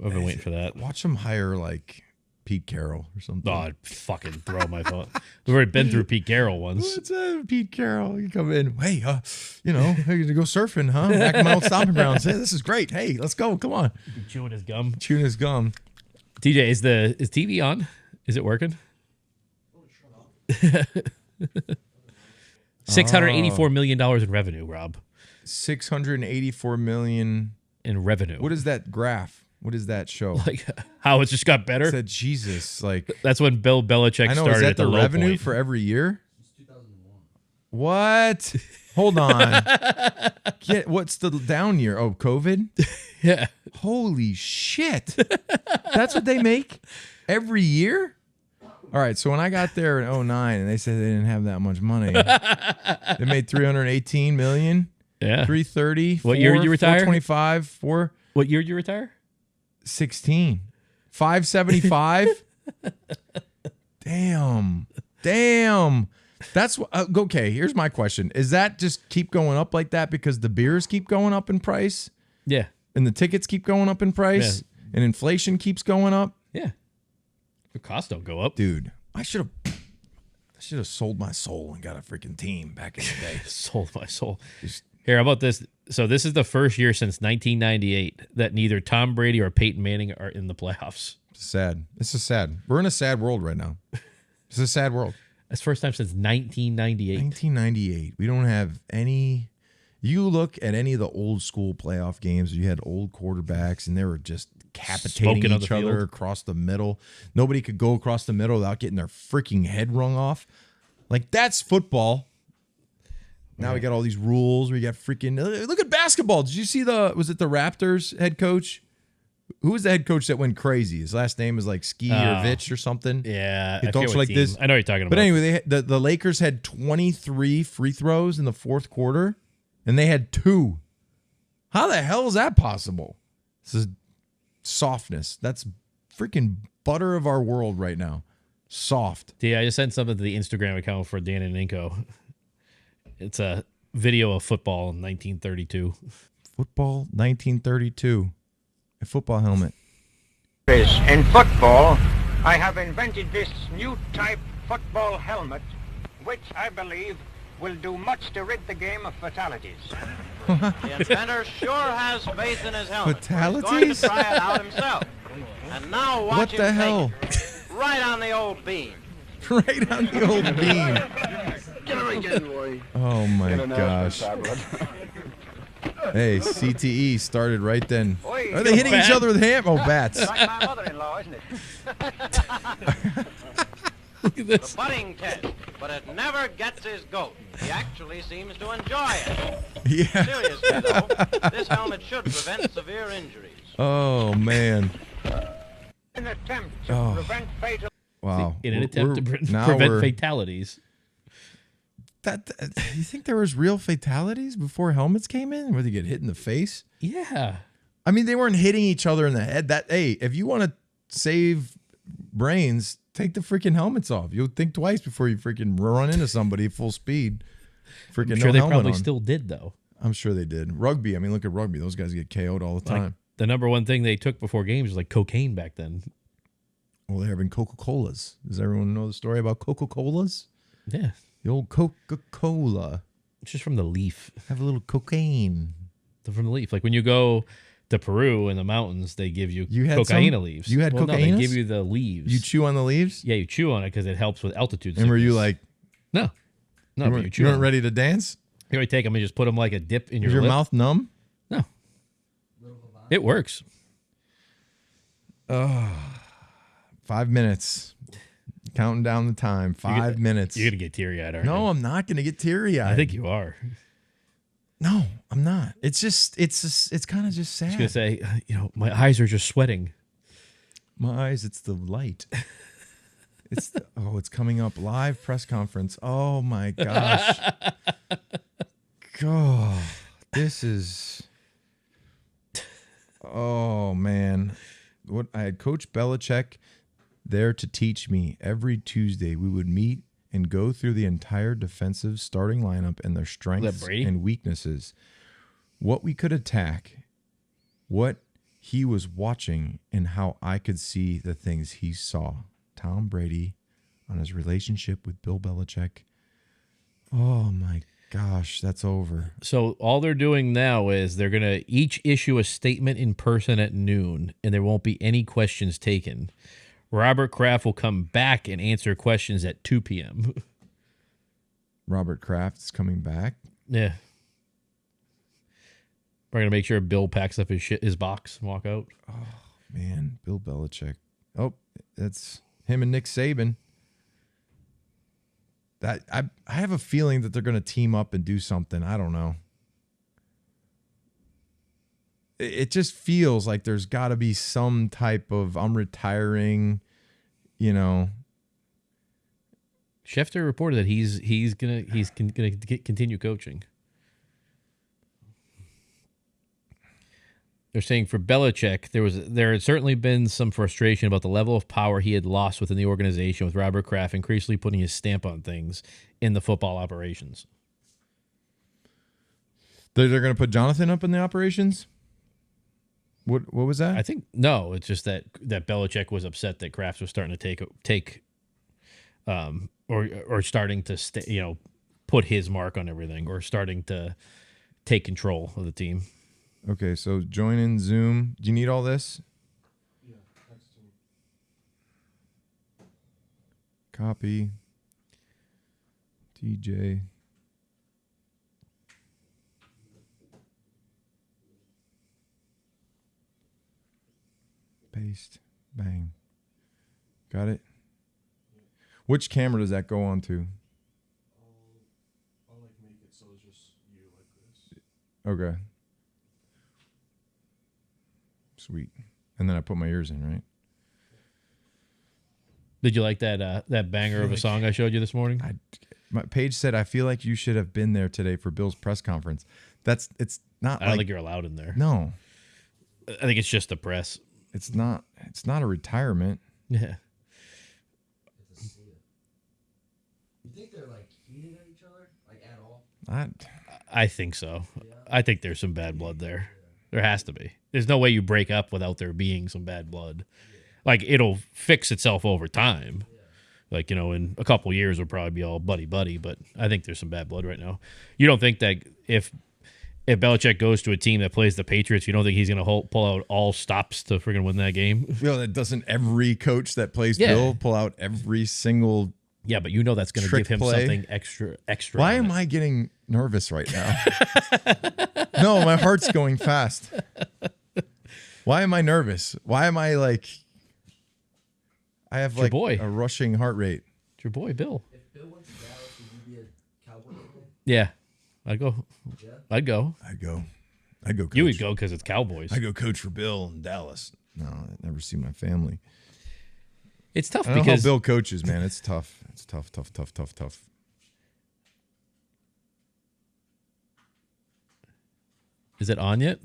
I've been waiting for that. Watch him hire like Pete Carroll or something. Oh, I'd fucking throw my phone. We've already been through Pete Carroll once. What's Pete Carroll? You come in. Hey, you know, hey, to go surfing, huh? Back in my old stomping grounds. Hey, this is great. Hey, let's go. Come on. Chewing his gum. Chewing his gum. TJ, is TV on? Is it working? $684 million in revenue, Rob. $684 million In revenue. What is that graph? What does that show? Like how it's just got better? Said Jesus, like That's when Bill Belichick I know. started Is that at the the low revenue point. for every year? It's 2001. What? Hold on. What's the down year? Oh, COVID. Yeah. Holy shit. That's what they make every year? All right, so when I got there in 2009 and they said they didn't have that much money, they made $318 million, Yeah. $330. What year did you retire? $425, What year did you retire? $416, $575. Damn. That's okay. Here's my question: is that just keep going up like that because the beers keep going up in price Yeah. and the tickets keep going up in price and inflation keeps going up? Yeah. The costs don't go up. Dude, I should have sold my soul and got a freaking team back in the day. Sold my soul. Here, how about this? So this is the first year since 1998 that neither Tom Brady or Peyton Manning are in the playoffs. Sad. This is sad. We're in a sad world right now. It's a sad world. That's the first time since 1998. 1998. We don't have any. You look at any of the old school playoff games, you had old quarterbacks and they were just decapitating Smoking on each the other field. across the middle. Nobody could go across the middle without getting their freaking head wrung off. Like, that's football. Now we got all these rules. We got freaking look at basketball. Did you see was it the Raptors head coach? Who was the head coach that went crazy? His last name is like Ski or Vitch or something. Yeah. He I talks forget what like team. this. I know what you're talking about. But anyway, the Lakers had 23 free throws in the fourth quarter, and they had 2. How the hell is that possible? This is softness. That's freaking butter of our world right now. Soft. Yeah, I just sent something to the Instagram account for Dan and Ninko. It's a video of football in 1932. Football 1932. A football helmet. In football, I have invented this new type football helmet, which I believe will do much to rid the game of fatalities. The inventor sure has faith in his helmet. Fatalities? He's going to try it out himself. And now watch What him the take hell? it. Right on the old beam. Right on the old beam. Get her again, boy. Oh my gosh. Hey, CTE started right then. Oi, Are they hitting each bat? other with bats? like my mother-in-law, isn't it? Look at this. The butting test, but it never gets his goat. He actually seems to enjoy it. Yeah. Seriously, though, this helmet should prevent severe injuries. Oh man. An attempt to Oh. prevent fatal. Wow. In an attempt to now prevent we're- fatalities. You think there was real fatalities before helmets came in, where they get hit in the face? Yeah. I mean, they weren't hitting each other in the head. Hey, if you want to save brains, take the freaking helmets off. You'll think twice before you freaking run into somebody full speed. Freaking I'm sure no they helmet probably on. still did, though. I'm sure they did. Rugby. I mean, look at rugby. Those guys get KO'd all the time. Like, the number one thing they took before games was like cocaine back then. Well, they're having Coca-Colas. Does everyone know the story about Coca-Colas? Yeah. The old Coca-Cola. It's just from the leaf. Have a little cocaine. From the leaf. Like when you go to Peru in the mountains, they give you, You had cocaina some? leaves. You had No, they cocainas? give you the leaves. You chew on the leaves? Yeah, you chew on it because it helps with altitude And were you sickness. like, No. No, you but you weren't, chew you on weren't it. ready to dance? You already take them and just put them like a dip in your Is your lip. mouth numb? No. It works. 5 minutes. Counting down the time. 5 minutes. You're gonna get teary-eyed, aren't you? No, I'm not going to get teary-eyed. I think you are. No, I'm not. It's kind of just sad. I was gonna say, my eyes are just sweating. My eyes, it's the light. It's coming up. Live press conference. Oh my gosh. God, this is. Oh man, what I had Coach Belichick there to teach me every Tuesday. We would meet and go through the entire defensive starting lineup and their strengths and weaknesses, what we could attack, what he was watching, and how I could see the things he saw. Tom Brady on his relationship with Bill Belichick. Oh my gosh, that's over. So all they're doing now is they're going to each issue a statement in person at noon, and there won't be any questions taken. Robert Kraft will come back and answer questions at 2 p.m. Robert Kraft is coming back. Yeah. We're going to make sure Bill packs up his box and walk out. Oh, man. Bill Belichick. Oh, that's him and Nick Saban. That I have a feeling that they're going to team up and do something. I don't know. It just feels like there's got to be some type of I'm retiring, Schefter reported that he's gonna continue coaching. They're saying for Belichick, there had certainly been some frustration about the level of power he had lost within the organization, with Robert Kraft increasingly putting his stamp on things in the football operations. They're going to put Jonathan up in the operations? What was that? I think no. It's just that Belichick was upset that Kraft was starting to take, or starting to put his mark on everything, or starting to take control of the team. Okay, so join in Zoom. Do you need all this? Yeah, text to me. Copy. TJ. Paste. Bang. Got it? Which camera does that go on to? I'll make it so it's just you like this. Okay. Sweet. And then I put my ears in, right? Did you like that banger of a song I showed you this morning? My page said, I feel like you should have been there today for Bill's press conference. It's not. I don't think you're allowed in there. No. I think it's just the press. It's not a retirement. Yeah. It's a sleep. You think they're like heated at each other, like at all? I think so. I think there's some bad blood there. There has to be. There's no way you break up without there being some bad blood. Like, it'll fix itself over time. Like, in a couple years we'll probably be all buddy-buddy, but I think there's some bad blood right now. You don't think that if Belichick goes to a team that plays the Patriots, you don't think he's going to pull out all stops to friggin' win that game? That doesn't every coach that plays Bill pull out every single Yeah, but that's going to give him something extra. Why am I getting nervous right now? No, my heart's going fast. Why am I nervous? Why am I like... I have like a rushing heart rate. It's your boy, Bill. If Bill went to Dallas, would you be a Cowboy fan? Yeah, I'd go. Yeah? I'd go. Coach. You would go because it's Cowboys. I go coach for Bill in Dallas. No, I never see my family. It's tough I don't know because how Bill coaches, man. It's tough. It's tough. Is it on yet?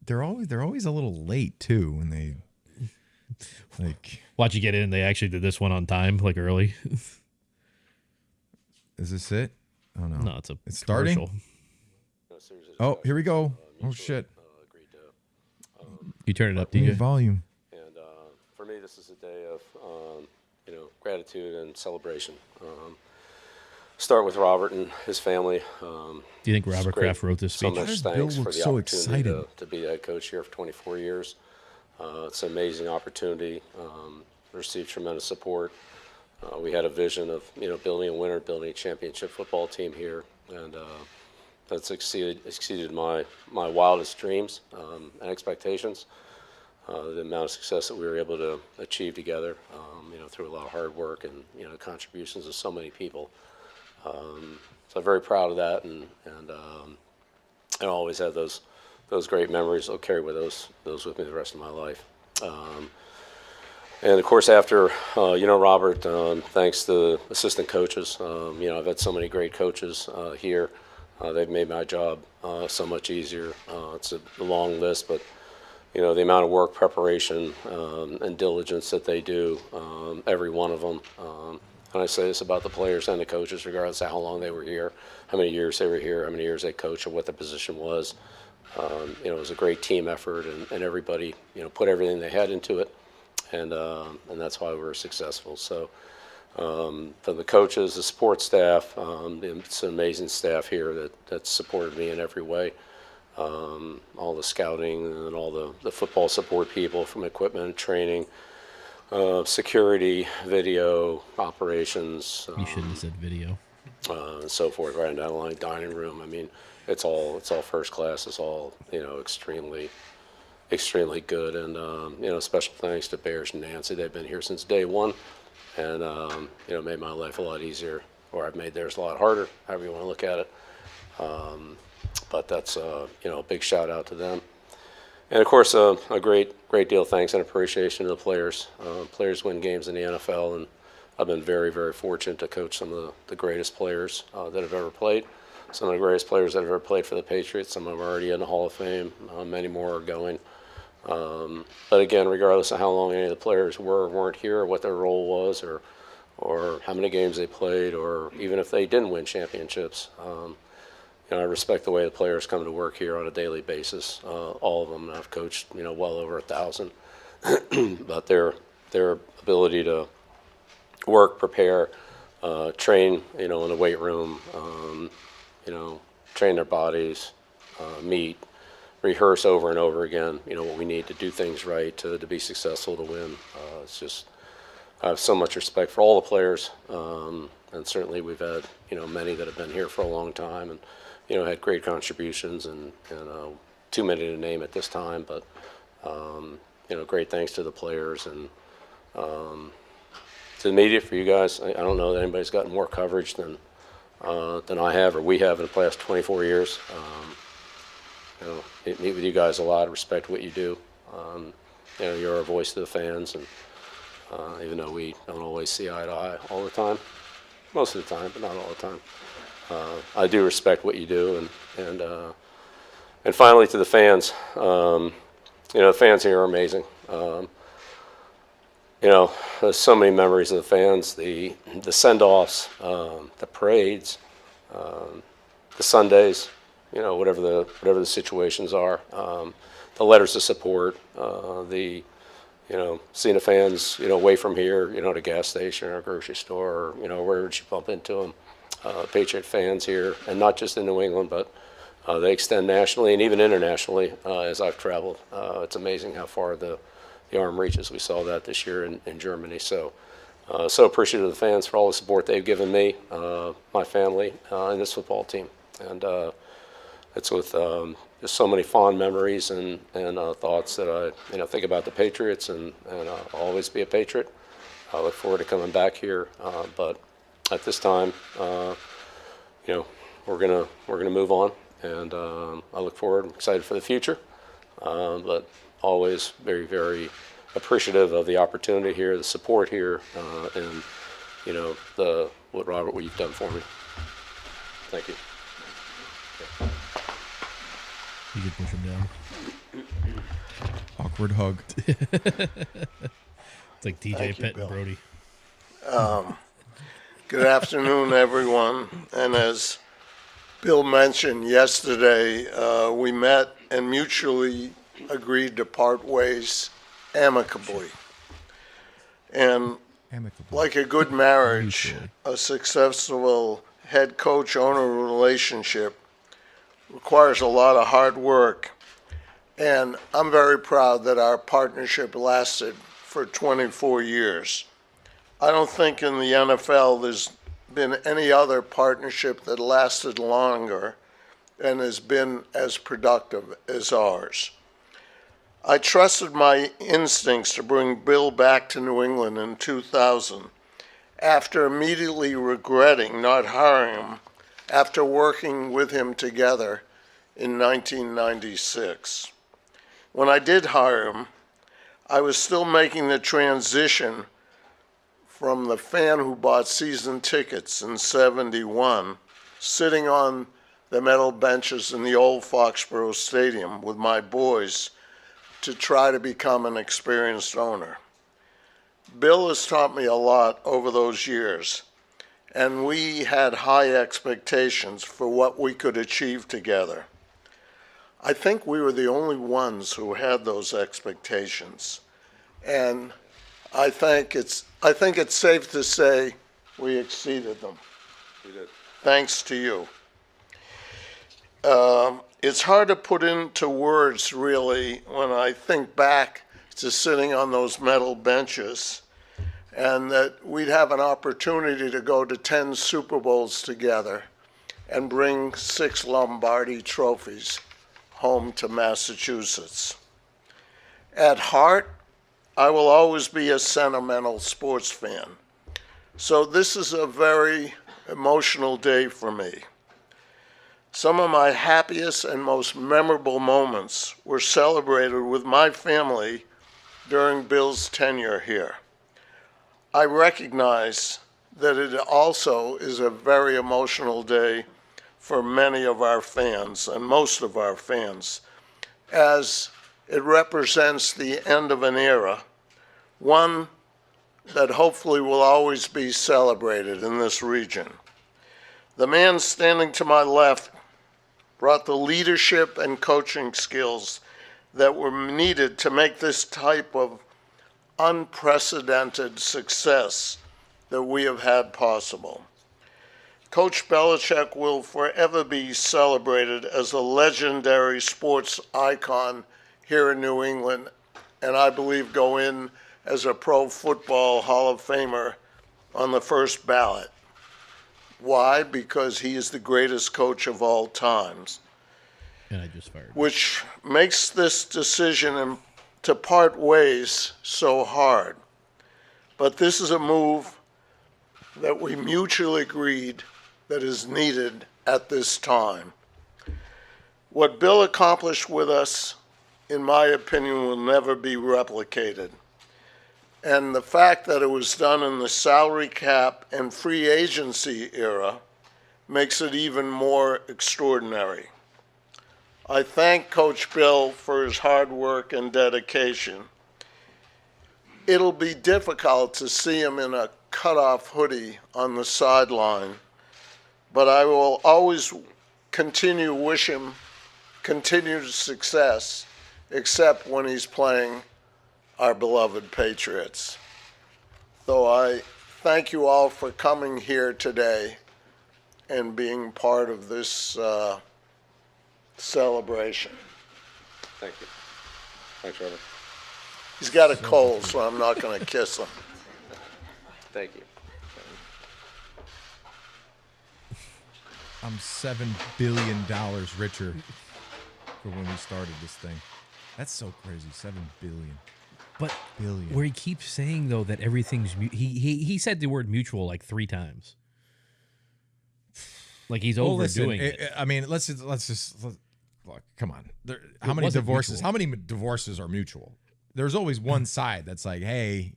They're always a little late too when they like. Watch you get in. They actually did this one on time, like early. Is this it? Oh no! No, it's starting. Oh, here we go. Oh shit! You turn it up, We DJ. need volume. And for me, this is a day of gratitude and celebration. Start with Robert and his family. Do you think Robert Kraft wrote this speech? So much thanks for the opportunity to be head coach here for 24 years. It's an amazing opportunity. Received tremendous support. We had a vision of building a winner, building a championship football team here, and that's exceeded my wildest dreams and expectations. the amount of success that we were able to achieve together, through a lot of hard work and, contributions of so many people. So I'm very proud of that, and I always have those great memories. I'll carry with those with me the rest of my life. And of course, after, Robert, thanks to assistant coaches, I've had so many great coaches here. They've made my job so much easier. It's a long list, but the amount of work, preparation, and diligence that they do, every one of them. And I say this about the players and the coaches, regardless of how long they were here, how many years they were here, how many years they coached, or what the position was. It was a great team effort, and everybody, put everything they had into it, and that's why we were successful. So, from the coaches, the support staff, it's an amazing staff here that supported me in every way. All the scouting and all the football support people, from equipment, training, security, video, operations. You shouldn't have said video. And so forth, right down the line, dining room. I mean, it's all first class. It's all, extremely good. And, special thanks to Bears and Nancy. They've been here since day one, and, made my life a lot easier, or I've made theirs a lot harder, however you want to look at it. But that's, a big shout out to them. And of course, a great deal of thanks and appreciation to the players. Players win games in the NFL, and I've been very, very fortunate to coach some of the greatest players that have ever played. Some of the greatest players that have ever played for the Patriots. Some of them are already in the Hall of Fame. Many more are going. But again, regardless of how long any of the players were or weren't here, or what their role was, or how many games they played, or even if they didn't win championships, I respect the way the players come to work here on a daily basis. All of them. I've coached, well over 1,000. But their ability to work, prepare, train, in the weight room, train their bodies, meet, rehearse over and over again, what we need to do things right, to be successful, to win. It's just, I have so much respect for all the players, and certainly we've had, many that have been here for a long time, and, had great contributions, and too many to name at this time, but, great thanks to the players, and to the media, for you guys. I don't know that anybody's gotten more coverage than I have, or we have, in the past 24 years. Meet with you guys a lot, respect what you do. You're a voice to the fans, and even though we don't always see eye to eye all the time, most of the time, but not all the time, I do respect what you do. And finally, to the fans, the fans here are amazing. There's so many memories of the fans, the send-offs, the parades, the Sundays, whatever the situations are, the letters of support, seeing the fans, away from here, at a gas station or a grocery store, or, wherever you bump into them. Patriot fans here, and not just in New England, but they extend nationally and even internationally as I've traveled. It's amazing how far the arm reaches. We saw that this year in Germany. So appreciative of the fans for all the support they've given me, my family, and this football team. And it's with just so many fond memories and thoughts that I think about the Patriots, and I'll always be a Patriot. I look forward to coming back here, but at this time, we're gonna move on, and I look forward. I'm excited for the future, but always very, very appreciative of the opportunity here, the support here, and what you've done for me. Thank you. You could push him down. Awkward hug. It's like DJ Pett and Brody. Good afternoon, everyone. And as Bill mentioned yesterday, we met and mutually agreed to part ways amicably. And like a good marriage, a successful head coach-owner relationship requires a lot of hard work. And I'm very proud that our partnership lasted for 24 years. I don't think in the NFL there's been any other partnership that lasted longer and has been as productive as ours. I trusted my instincts to bring Bill back to New England in 2000 after immediately regretting not hiring him after working with him together in 1996. When I did hire him, I was still making the transition from the fan who bought season tickets in '71, sitting on the metal benches in the old Foxborough Stadium with my boys, to try to become an experienced owner. Bill has taught me a lot over those years, and we had high expectations for what we could achieve together. I think we were the only ones who had those expectations, and I think it's safe to say we exceeded them. We did. Thanks to you. It's hard to put into words, really, when I think back to sitting on those metal benches, and that we'd have an opportunity to go to 10 Super Bowls together and bring 6 Lombardi trophies home to Massachusetts. At heart, I will always be a sentimental sports fan. So this is a very emotional day for me. Some of my happiest and most memorable moments were celebrated with my family during Bill's tenure here. I recognize that it also is a very emotional day for many of our fans, and most of our fans, as it represents the end of an era, one that hopefully will always be celebrated in this region. The man standing to my left brought the leadership and coaching skills that were needed to make this type of unprecedented success that we have had possible. Coach Belichick will forever be celebrated as a legendary sports icon here in New England, and I believe go in as a Pro Football Hall of Famer on the first ballot. Why? Because he is the greatest coach of all times. And I just fired. Which makes this decision to part ways so hard. But this is a move that we mutually agreed that is needed at this time. What Bill accomplished with us, in my opinion, will never be replicated. And the fact that it was done in the salary cap and free agency era makes it even more extraordinary. I thank Coach Bill for his hard work and dedication. It'll be difficult to see him in a cutoff hoodie on the sideline, but I will always continue to wish him continued success, except when he's playing our beloved Patriots. So I thank you all for coming here today and being part of this celebration. Thank you. Thanks, Trevor. He's got a cold, so I'm not going to kiss him. Thank you. I'm $7 billion richer for when we started this thing. That's so crazy. 7 billion. But Billion. where he keeps saying though that everything's he said the word mutual like 3 times. Like he's overdoing it. I mean, let's look. Come on. How many divorces? Mutual. How many divorces are mutual? There's always one side that's like, "Hey,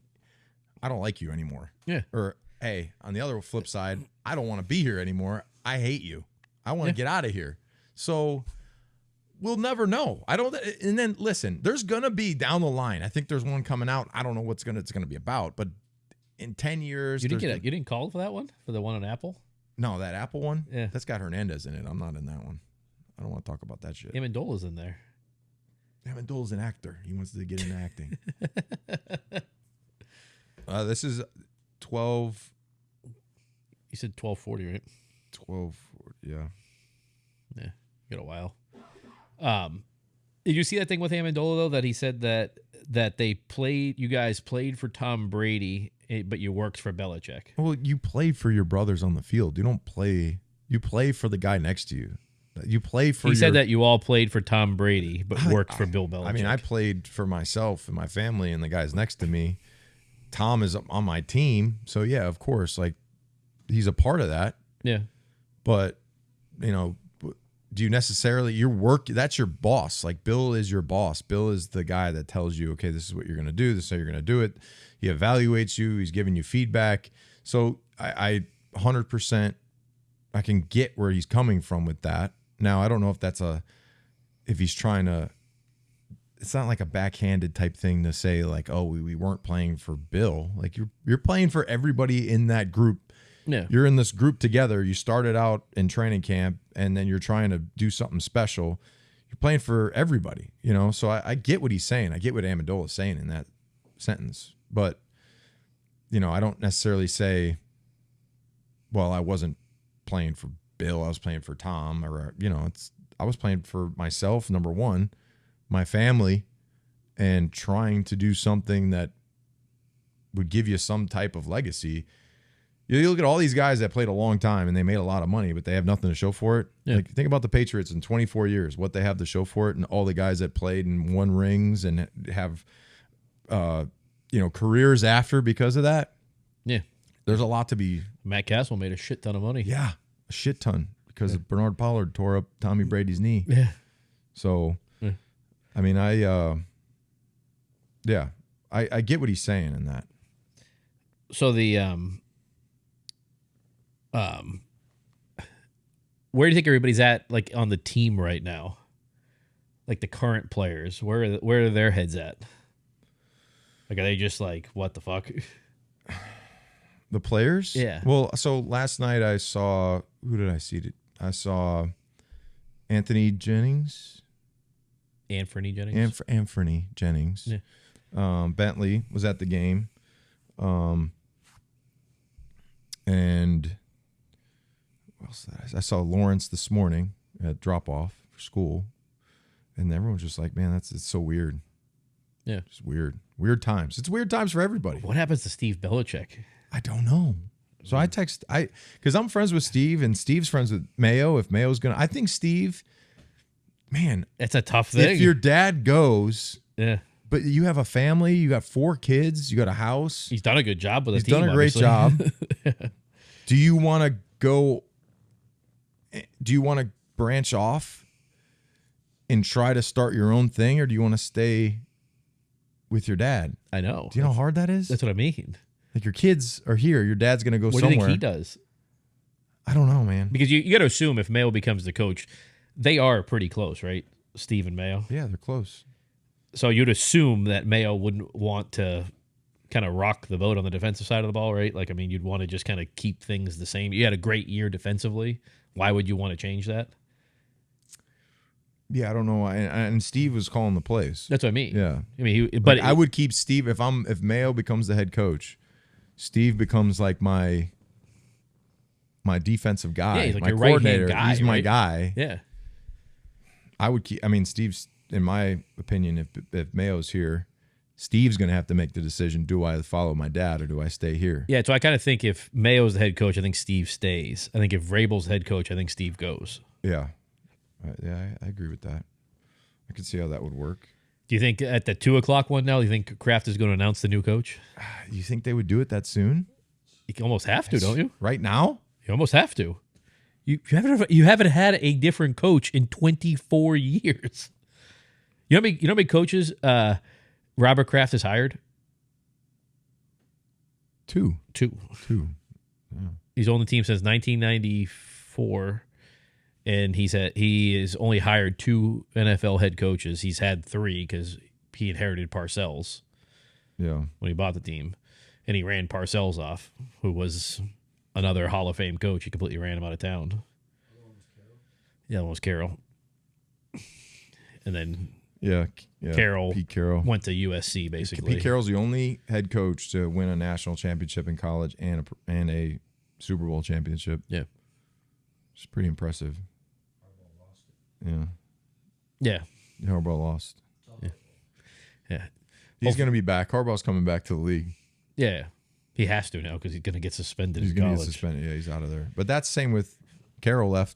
I don't like you anymore." Yeah. Or, "Hey, on the other flip side, I don't want to be here anymore. I hate you. I want to get out of here." So we'll never know. I don't. And then listen, there's gonna be down the line. I think there's one coming out. I don't know what's it's gonna be about, but in 10 years, You didn't call for that one, for the one on Apple? No, that Apple one. Yeah. That's got Hernandez in it. I'm not in that one. I don't want to talk about that shit. Amendola's in there. Amendola's an actor. He wants to get into acting. This is 12. You said 12:40, right? 12. Yeah. Yeah, you got a while. Did you see that thing with Amendola though? That he said that you guys played for Tom Brady, but you worked for Belichick. Well, you play for your brothers on the field. You don't play. You play for the guy next to you. You play for. He said that you all played for Tom Brady, but worked for Bill Belichick. I mean, I played for myself and my family and the guys next to me. Tom is on my team, so yeah, of course, like he's a part of that. Yeah, but you know, do you necessarily your work? That's your boss. Like Bill is your boss. Bill is the guy that tells you, okay, this is what you're going to do. This is how you're going to do it. He evaluates you. He's giving you feedback. So I 100%, I can get where he's coming from with that. Now, I don't know if he's trying to, it's not like a backhanded type thing to say like, oh, we weren't playing for Bill. Like you're playing for everybody in that group. Yeah. You're in this group together. You started out in training camp and then you're trying to do something special. You're playing for everybody, you know? So I get what he's saying. I get what Amendola is saying in that sentence. But, you know, I don't necessarily say, well, I wasn't playing for Bill. I was playing for Tom, or, you know, I was playing for myself, number one, my family, and trying to do something that would give you some type of legacy. You look at all these guys that played a long time and they made a lot of money, but they have nothing to show for it. Yeah. Like, think about the Patriots in 24 years, what they have to show for it, and all the guys that played and won rings and have, you know, careers after because of that. Yeah. There's a lot to be. Matt Castle made a shit ton of money. Yeah, a shit ton because Bernard Pollard tore up Tommy Brady's knee. Yeah. So, I mean, I get what he's saying in that. So the where do you think everybody's at, like, on the team right now? Like the current players, where are their heads at? Like, are they just like, what the fuck? The players? Yeah. Well, so last night I saw, who did I see? I saw Anthony Jennings. Anthony Jennings. Anthony Jennings. Yeah. Bentley was at the game. And what else did I saw Lawrence this morning at drop off for school. And everyone's just like, man, it's so weird. Yeah. It's weird. Weird times. It's weird times for everybody. What happens to Steve Belichick? I don't know. So because I'm friends with Steve and Steve's friends with Mayo. If Mayo's I think Steve, man, it's a tough thing. If your dad goes, yeah, but you have a family, you got 4 kids, you got a house. He's done a good job with his team. He's done a great job. Do you want to go? Do you want to branch off and try to start your own thing, or do you want to stay with your dad? I know. Do you know how hard that is? That's what I mean. Like, your kids are here. Your dad's going to go somewhere. What do you think he does? I don't know, man. Because you got to assume if Mayo becomes the coach, they are pretty close, right? Steve and Mayo. Yeah, they're close. So you'd assume that Mayo wouldn't want to kind of rock the boat on the defensive side of the ball, right? Like, I mean, you'd want to just kind of keep things the same. You had a great year defensively. Why would you want to change that? Yeah, I don't know why. And Steve was calling the plays. That's what I mean. Yeah, I mean, but I would keep Steve if Mayo becomes the head coach. Steve becomes like my defensive guy, yeah, he's like my your coordinator. Right-hand guy, he's my right? guy. Yeah, I would keep. I mean, Steve's, in my opinion, if Mayo's here, Steve's going to have to make the decision: do I follow my dad or do I stay here? Yeah. So I kind of think if Mayo's the head coach, I think Steve stays. I think if Vrabel's head coach, I think Steve goes. Yeah. Yeah, I agree with that. I can see how that would work. Do you think at the 2:00 one now, do you think Kraft is going to announce the new coach? You think they would do it that soon? You almost have to, don't you? Right now? You almost have to. You haven't had a different coach in 24 years. You know how many coaches Robert Kraft has hired? Two. Yeah. He's on the team since 1994. And he has only hired 2 NFL head coaches. He's had 3 because he inherited Parcells. Yeah. When he bought the team, and he ran Parcells off, who was another Hall of Fame coach. He completely ran him out of town. Yeah, almost Carroll. And then Pete Carroll went to USC basically. Pete Carroll's the only head coach to win a national championship in college and a Super Bowl championship. Yeah, it's pretty impressive. Yeah. Yeah. Harbaugh lost. Yeah. He's going to be back. Harbaugh's coming back to the league. Yeah. He has to now because he's going to get suspended. He's going to get suspended. Yeah, he's out of there. But that's the same with Carroll left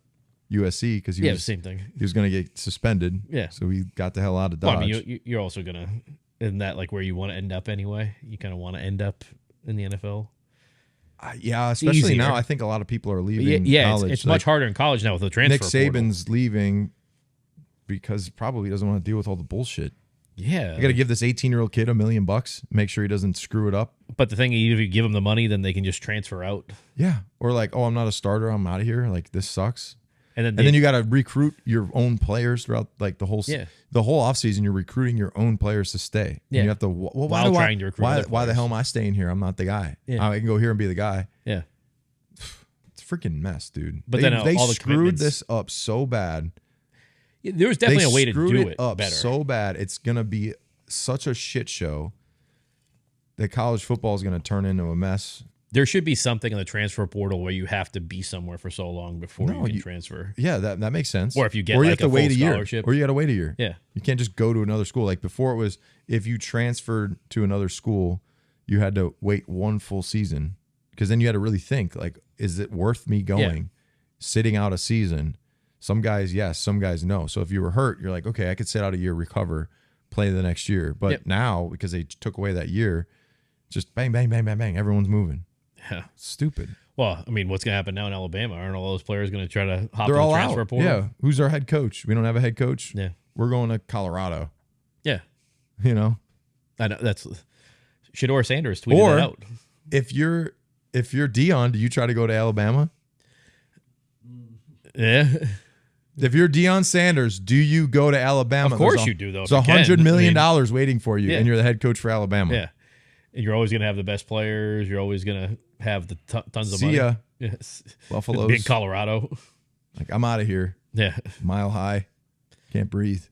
USC because he Yeah, was same thing. He was going to get suspended. Yeah. So he got the hell out of Dodge. Well, I mean, you're also gonna, isn't that like where you want to end up anyway? You kind of want to end up in the NFL. Yeah, especially easier. now. I think a lot of people are leaving Yeah, college. it's much harder in college now with the transfer. Nick Saban's leaving because probably doesn't want to deal with all the bullshit. Yeah, You got to give this 18-year-old kid $1 million, make sure he doesn't screw it up. But the thing, if you give them the money, then they can just transfer out. Yeah, or like, oh, I'm not a starter, I'm out of here. Like this sucks. And then you got to recruit your own players throughout like the whole offseason. You're recruiting your own players to stay. Yeah. And you have to while trying to recruit other why the players. hell am I staying here? I'm not the guy. Yeah. I can go here and be the guy. Yeah. It's a freaking mess, dude. But they, then they all the screwed commitments- this up so bad. Yeah, there was definitely a way to screwed do it up better. so bad. It's gonna be such a shit show that college football is gonna turn into a mess. There should be something in the transfer portal where you have to be somewhere for so long before you can transfer. Yeah, that makes sense. Or if you get or you like have to a wait full a year, scholarship. or you got to wait a year. Yeah. You can't just go to another school. Like before, it was if you transferred to another school, you had to wait one full season because then you had to really think like, is it worth me going, sitting out a season? Some guys, yes. Some guys, no. So if you were hurt, you're like, okay, I could sit out a year, recover, play the next year. But now, because they took away that year, just bang, bang, bang, bang, bang. Everyone's moving. Yeah. Stupid. Well, I mean, what's going to happen now in Alabama? Aren't all those players going to try to hop They're in the all transfer out. portal? Yeah. Who's our head coach? We don't have a head coach. Yeah. We're going to Colorado. Yeah. You know? I know that's Shador Sanders tweeted that out. If you're Dion, do you try to go to Alabama? Yeah. If you're Deion Sanders, do you go to Alabama? Of course you do, though. There's $100 million waiting for you, Yeah. and you're the head coach for Alabama. Yeah. And you're always going to have the best players. You're always going to have the tons of money. See ya. Yes. Buffaloes. Big Colorado. Like, I'm out of here. Yeah. Mile high. Can't breathe.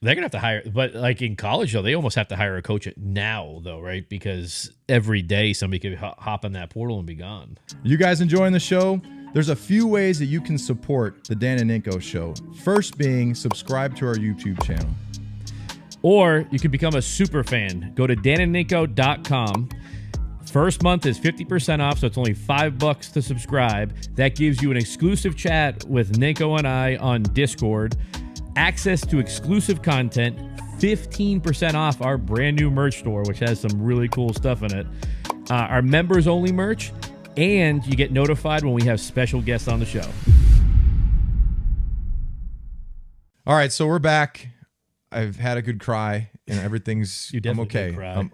They're going to have to hire, but like in college, though, they almost have to hire a coach now, though, right? Because every day somebody could hop in that portal and be gone. You guys enjoying the show? There's a few ways that you can support the Dan and Ninko Show. First being subscribe to our YouTube channel. Or you can become a super fan. Go to danandninko.com. First month is 50% off, so it's only $5 to subscribe. That gives you an exclusive chat with Ninko and I on Discord, access to exclusive content, 15% off our brand new merch store, which has some really cool stuff in it, our members only merch, and you get notified when we have special guests on the show. All right, so we're back. I've had a good cry, and everything's. You I'm definitely okay. did cry.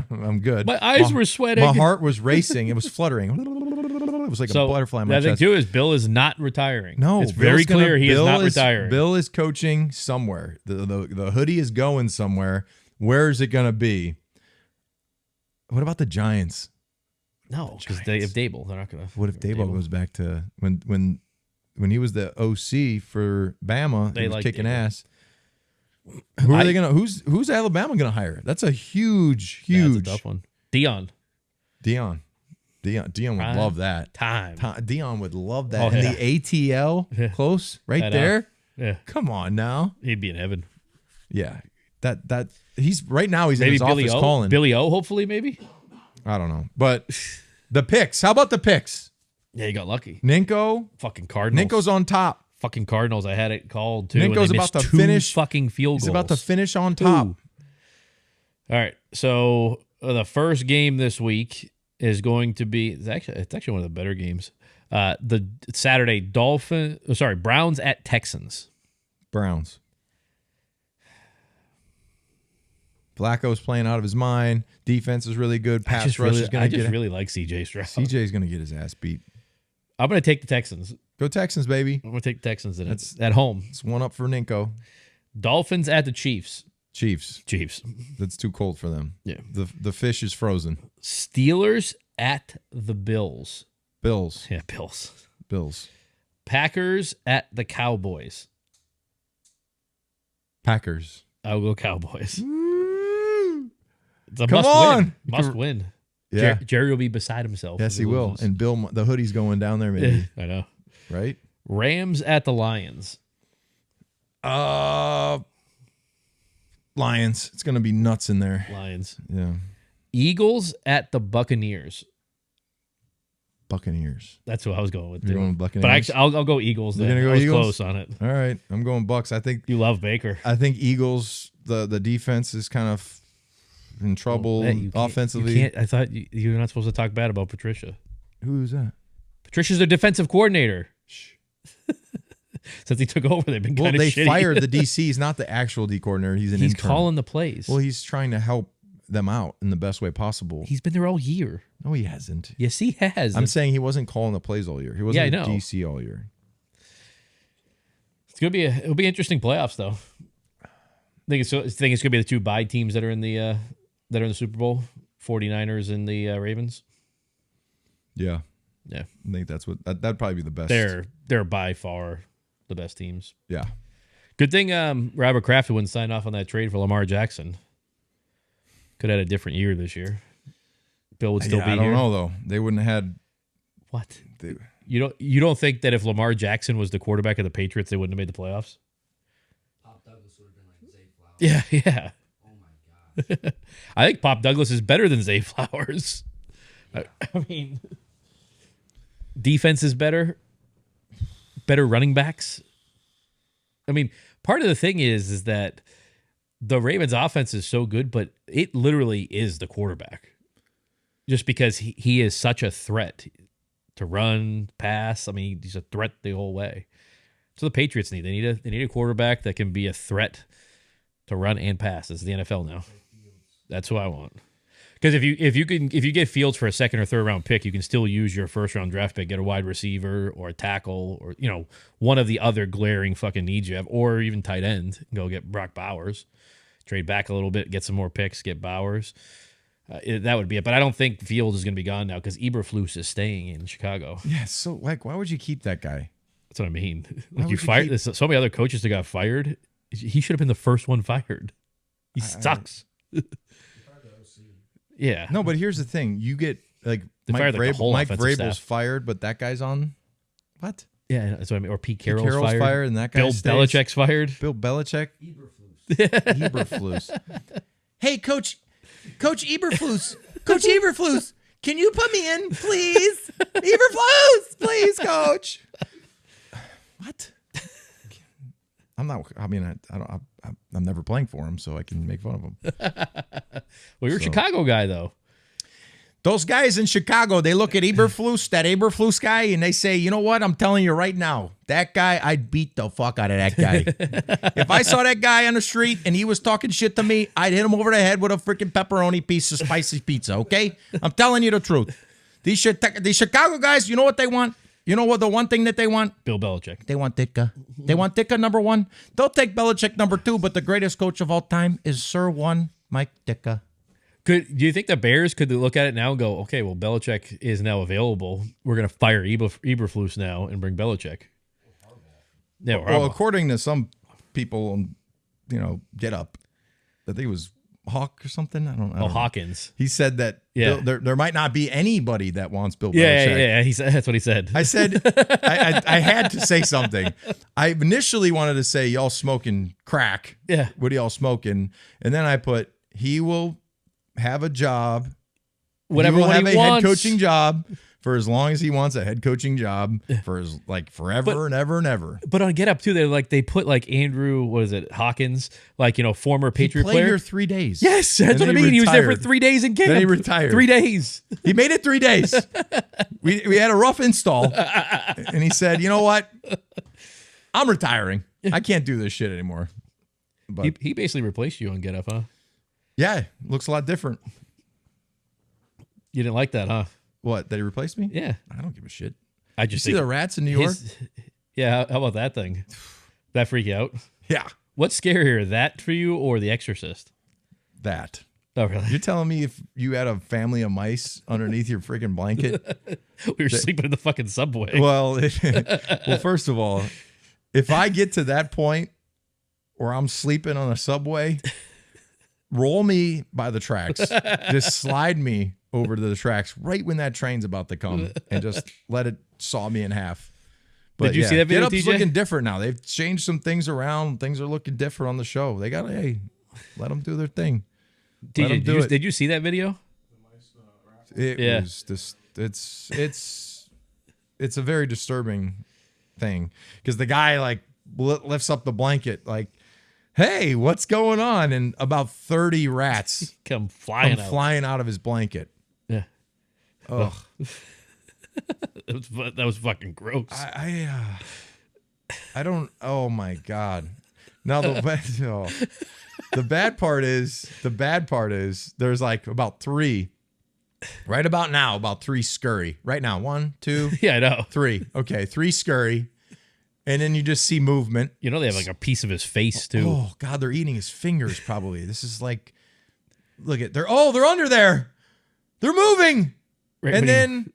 I'm good. My eyes were sweating. My heart was racing. It was fluttering. It was like a butterfly in my the other chest. thing too is Bill is not retiring. No, it's very clear he is not Bill retiring. Bill is coaching somewhere. The hoodie is going somewhere. Where is it going to be? What about the Giants? No, because they have Dable. They're not going to. What if Dable goes back to when he was the OC for Bama? He was like kicking Dable. ass. Who are they gonna? Who's Alabama gonna hire? That's a huge. That's a tough one. Dion would love that. Dion would love that. Oh, And yeah. the ATL close right I know. there. Yeah, Come on now. he'd be in heaven. Yeah, that he's right now. He's Maybe in his Billy office O. calling. Billy O. Hopefully, maybe. I don't know, but the picks. How about the picks? Yeah, you got lucky. Ninko. Fucking Cardinals. Ninko's on top. Fucking Cardinals. I had it called too. Ninko's and they about missed to two finish. Fucking field goals. He's about to finish on top. All right. So the first game this week is going to be. It's actually one of the better games. The Saturday Browns at Texans. Browns. Flacco's playing out of his mind. Defense is really good. Pass rush is going to get. really like CJ Stroud. CJ's going to get his ass beat. I'm going to take the Texans. Go Texans, baby. I'm going to take the Texans at home. It's one up for Ninko. Dolphins at the Chiefs. Chiefs. That's too cold for them. Yeah. The fish is frozen. Steelers at the Bills. Bills. Yeah, Bills. Bills. Packers at the Cowboys. Packers. I'll go Cowboys. It's a Come must on. win. Must win. Yeah. Jerry will be beside himself. Yes, if he will. loses. And Bill, the hoodie's going down there, maybe. I know. Right? Rams at the Lions. Lions. It's going to be nuts in there. Lions. Yeah. Eagles at the Buccaneers. Buccaneers. That's what I was going with. You're Too. going with Buccaneers? But actually, I'll go Eagles. Then. You're gonna go I was Eagles? close on it. All right, I'm going Bucks. I think You love Baker. I think Eagles. The defense is kind of in trouble offensively. You can't, I thought you were not supposed to talk bad about Patricia. Who is that? Patricia's their defensive coordinator. Since he took over, they've been Well, kind of they shitty. fired the DC. He's not the actual D coordinator. He's an He's intern. calling the plays. Well, he's trying to help them out in the best way possible. He's been there all year. No, he hasn't. Yes, he has. I'm saying he wasn't calling the plays all year. He wasn't Yeah, I know. DC all year. It's gonna be it'll be interesting playoffs though. I think it's gonna be the two bye teams that are in the Super Bowl, 49ers and the Ravens. Yeah. Yeah, I think that's what that'd probably be the best. They're by far the best teams. Yeah. Good thing Robert Kraft wouldn't sign off on that trade for Lamar Jackson. Could have had a different year this year. Bill would still be here. I don't know though. They wouldn't have had what. You don't think that if Lamar Jackson was the quarterback of the Patriots, they wouldn't have made the playoffs? Pop Douglas would have been like Zay Flowers. Yeah. Oh my god. I think Pop Douglas is better than Zay Flowers. I mean, defense is better running backs. I mean, part of the thing is that the Ravens offense is so good, but it literally is the quarterback. Just because he is such a threat to run, pass. I mean, he's a threat the whole way. So the Patriots need. They need a quarterback that can be a threat to run and pass. It's the NFL now. That's who I want. Because if you get Fields for a second or third round pick, you can still use your first round draft pick, get a wide receiver or a tackle or one of the other glaring fucking needs you have, or even tight end. Go get Brock Bowers, trade back a little bit, get some more picks, get Bowers. That would be it. But I don't think Fields is going to be gone now because Eberflus is staying in Chicago. Yeah, so why would you keep that guy? That's what I mean. Like you fired. There's so many other coaches that got fired. He should have been the first one fired. He sucks. Yeah. No, but here's the thing: you get They Mike fired, like, the whole Mike offensive Vrabel's staff. fired, but that guy's on what? Yeah, that's what I mean. Or Pete Pete Carroll's fired. and that guy Bill stays. Belichick's fired. Bill Belichick. Eberflus. Hey, Coach Eberflus. Coach Eberflus, can you put me in, please? Eberflus, please, Coach. What? I'm not. I mean, I'm never playing for him, so I can make fun of him. Well, you're a Chicago guy, though. Those guys in Chicago, they look at Eberflus, that Eberflus guy, and they say, you know what? I'm telling you right now, that guy, I'd beat the fuck out of that guy. If I saw that guy on the street and he was talking shit to me, I'd hit him over the head with a freaking pepperoni piece of spicy pizza, okay? I'm telling you the truth. These Chicago guys, you know what they want? You know what the one thing that they want? Bill Belichick. They want Ditka. They want Ditka number one. They'll take Belichick number two, but the greatest coach of all time is Sir One Mike Ditka. Do you think the Bears could look at it now and go, okay, well, Belichick is now available. We're going to fire Eberflus now and bring Belichick. Yeah, well, according to some people, Get Up, I think it was Hawk or something. I don't know. Hawkins. He said that there might not be anybody that wants Bill Belichick. Yeah. That's what he said. I said, I had to say something. I initially wanted to say, y'all smoking crack. Yeah. What are y'all smoking? And then I put, he will have a job. Whatever he will have he a wants. head coaching job for as long as he wants a head coaching job for forever and ever and ever. But on Get Up too, they put Andrew, Hawkins, former Patriot He played player. here 3 days. Yes, that's what I mean. He was there for 3 days in camp. Then he retired. 3 days. He made it 3 days. We had a rough install, and he said, "You know what? I'm retiring. I can't do this shit anymore." But He basically replaced you on Get Up, huh? yeah, looks a lot different. You didn't like that, huh? What? That he replaced me? Yeah. I don't give a shit. I just see the rats in New York. Yeah. How about that thing? That freak you out? Yeah, What's scarier, that for you or The Exorcist? that. Oh, really? You're telling me if you had a family of mice underneath your freaking blanket? We were sleeping in the fucking subway. Well, first of all, if I get to that point where I'm sleeping on a subway, roll me by the tracks. Just slide me over to the tracks right when that train's about to come and just let it saw me in half. But Did you see that video, Get Up's TJ? looking different now. They've changed some things around. Things are looking different on the show. They got to, let them do their thing. Did you see that video? It Yeah. was just, it's it's a very disturbing thing because the guy like lifts up the blanket like, hey, what's going on? And about 30 rats come flying out of his blanket. Yeah. Ugh. That was fucking gross. I don't. Oh my God. Now the bad part is there's like about 3. Right about now, about 3 scurry. Right now, 1, 2, yeah, I know. 3. Okay, 3 scurry. And then you just see movement. You know they have like a piece of his face too. Oh God, they're eating his fingers probably. This is like, look at they're under there. They're moving. Right, and then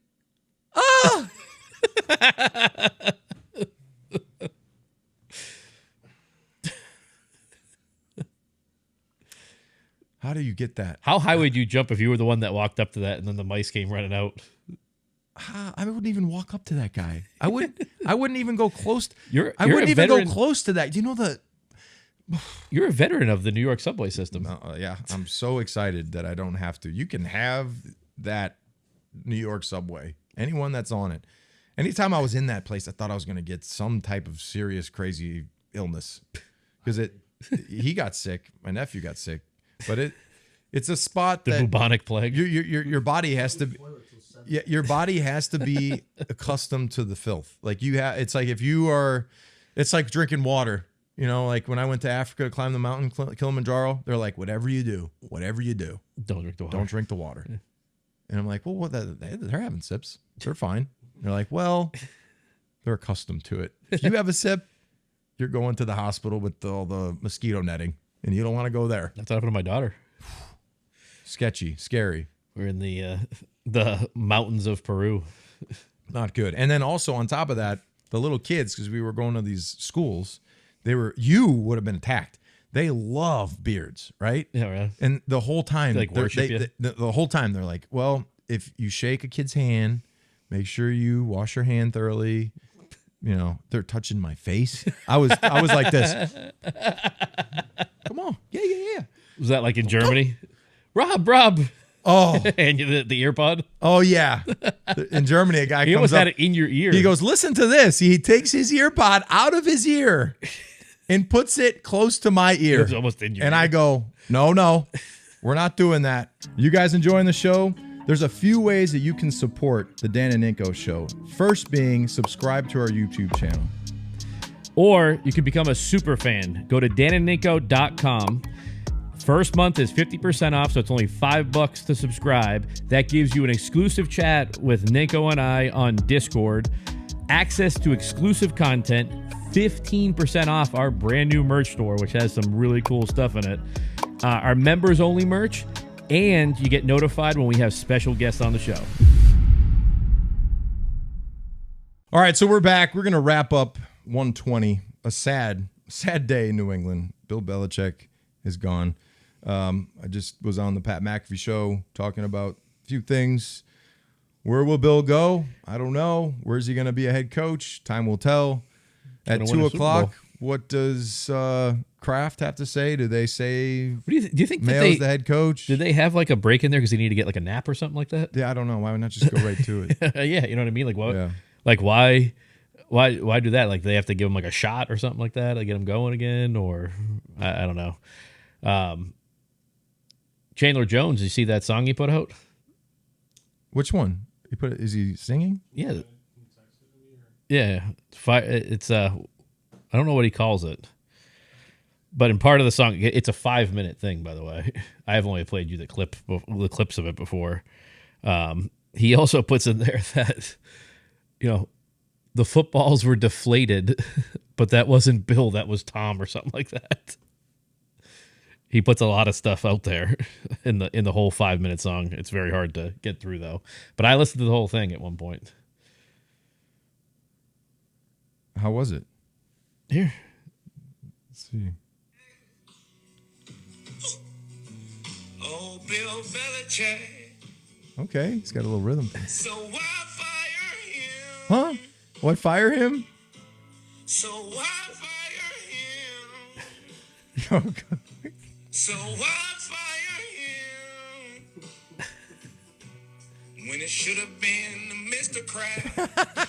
how do you get that? How high would you jump if you were the one that walked up to that and then the mice came running out? I wouldn't even walk up to that guy. I wouldn't even go close. I You're wouldn't a even veteran. go close to that. Do you know the? You're a veteran of the New York subway system. Yeah, I'm so excited that I don't have to. You can have that New York subway. Anyone that's on it. Anytime I was in that place, I thought I was going to get some type of serious, crazy illness because he got sick. My nephew got sick, but it's a spot The that bubonic plague. your body has to. Yeah, your body has to be accustomed to the filth. Like it's like it's like drinking water. You know, like when I went to Africa to climb the mountain Kilimanjaro, they're like, whatever you do, Don't drink the water. don't drink the water. And I'm like, well, they're having sips. They're fine. They're like, well, they're accustomed to it. If you have a sip, you're going to the hospital with all the mosquito netting, and you don't want to go there. That's what happened to my daughter. Sketchy, scary. We're in the mountains of Peru. Not good. And then also on top of that, the little kids, because we were going to these schools, you would have been attacked. They love beards, right? Yeah, right. And the whole time, They, like, worship you? The whole time they're like, well, if you shake a kid's hand, make sure you wash your hand thoroughly. You know, they're touching my face. I was like this. Come on. Yeah. Was that like in Germany? Rob. Oh. And the ear pod? Oh, yeah. In Germany, a guy He comes almost up. had it in your ear. He goes, listen to this. He takes his ear pod out of his ear and puts it close to my ear. It was almost in your and ear. I go, no, we're not doing that. You guys enjoying the show? There's a few ways that you can support the Dan and Ninko Show. First being subscribe to our YouTube channel. Or you can become a super fan. Go to danandninko.com. First month is 50% off, so it's only $5 to subscribe. That gives you an exclusive chat with Ninko and I on Discord, access to exclusive content, 15% off our brand new merch store, which has some really cool stuff in it, our members only merch, and you get notified when we have special guests on the show. All right, so we're back. We're going to wrap up 120, a sad day in New England. Bill Belichick is gone. I just was on the Pat McAfee show talking about a few things. Where will Bill go? I don't know. Where's he going to be a head coach? Time will tell. At 2 o'clock, what does Kraft have to say? Do they say Do you think that Mayo's the head coach? Did they have like a break in there because they need to get like a nap or something like that? Yeah, I don't know. Why would not just go right to it? Yeah, you know what I mean? Like what? Yeah. Like why do that? Like they have to give him like a shot or something like that to get him going again, or I don't know. Chandler Jones, you see that song he put out? Which one? Is he singing? Yeah. Yeah. It's I don't know what he calls it. But in part of the song, it's a 5-minute thing, by the way. I have only played you the clips of it before. He also puts in there that, the footballs were deflated, but that wasn't Bill, that was Tom or something like that. He puts a lot of stuff out there in the whole 5-minute song. It's very hard to get through though. But I listened to the whole thing at one point. How was it? Here. Let's see. Oh, Bill Belichick. Okay, he's got a little rhythm. So why fire him? Huh? What, fire him? So why fire him? Oh, God. So why fire him? When it should have been Mr. Kraft.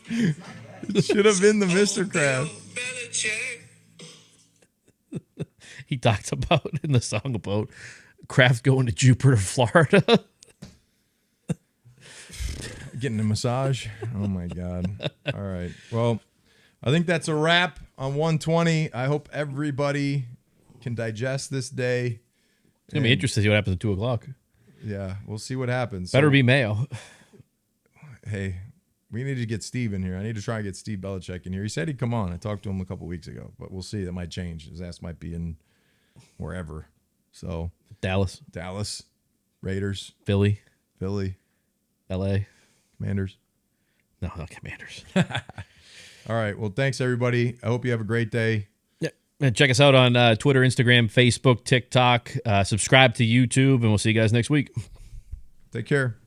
It should have been the Mr. Kraft. He talked about in the song about Kraft going to Jupiter, Florida. Getting a massage. Oh my God. All right. Well, I think that's a wrap on 120. I hope everybody can digest this day. It's going to be interesting to see what happens at 2 o'clock. Yeah, we'll see what happens. Better be Mayo. Hey, we need to get Steve in here. I need to try and get Steve Belichick in here. He said he'd come on. I talked to him a couple weeks ago, but we'll see. That might change. His ass might be in wherever. So Dallas, Raiders, Philly, L.A., Commanders. No, not Commanders. All right. Well, thanks, everybody. I hope you have a great day. Yeah. And check us out on Twitter, Instagram, Facebook, TikTok. Subscribe to YouTube, and we'll see you guys next week. Take care.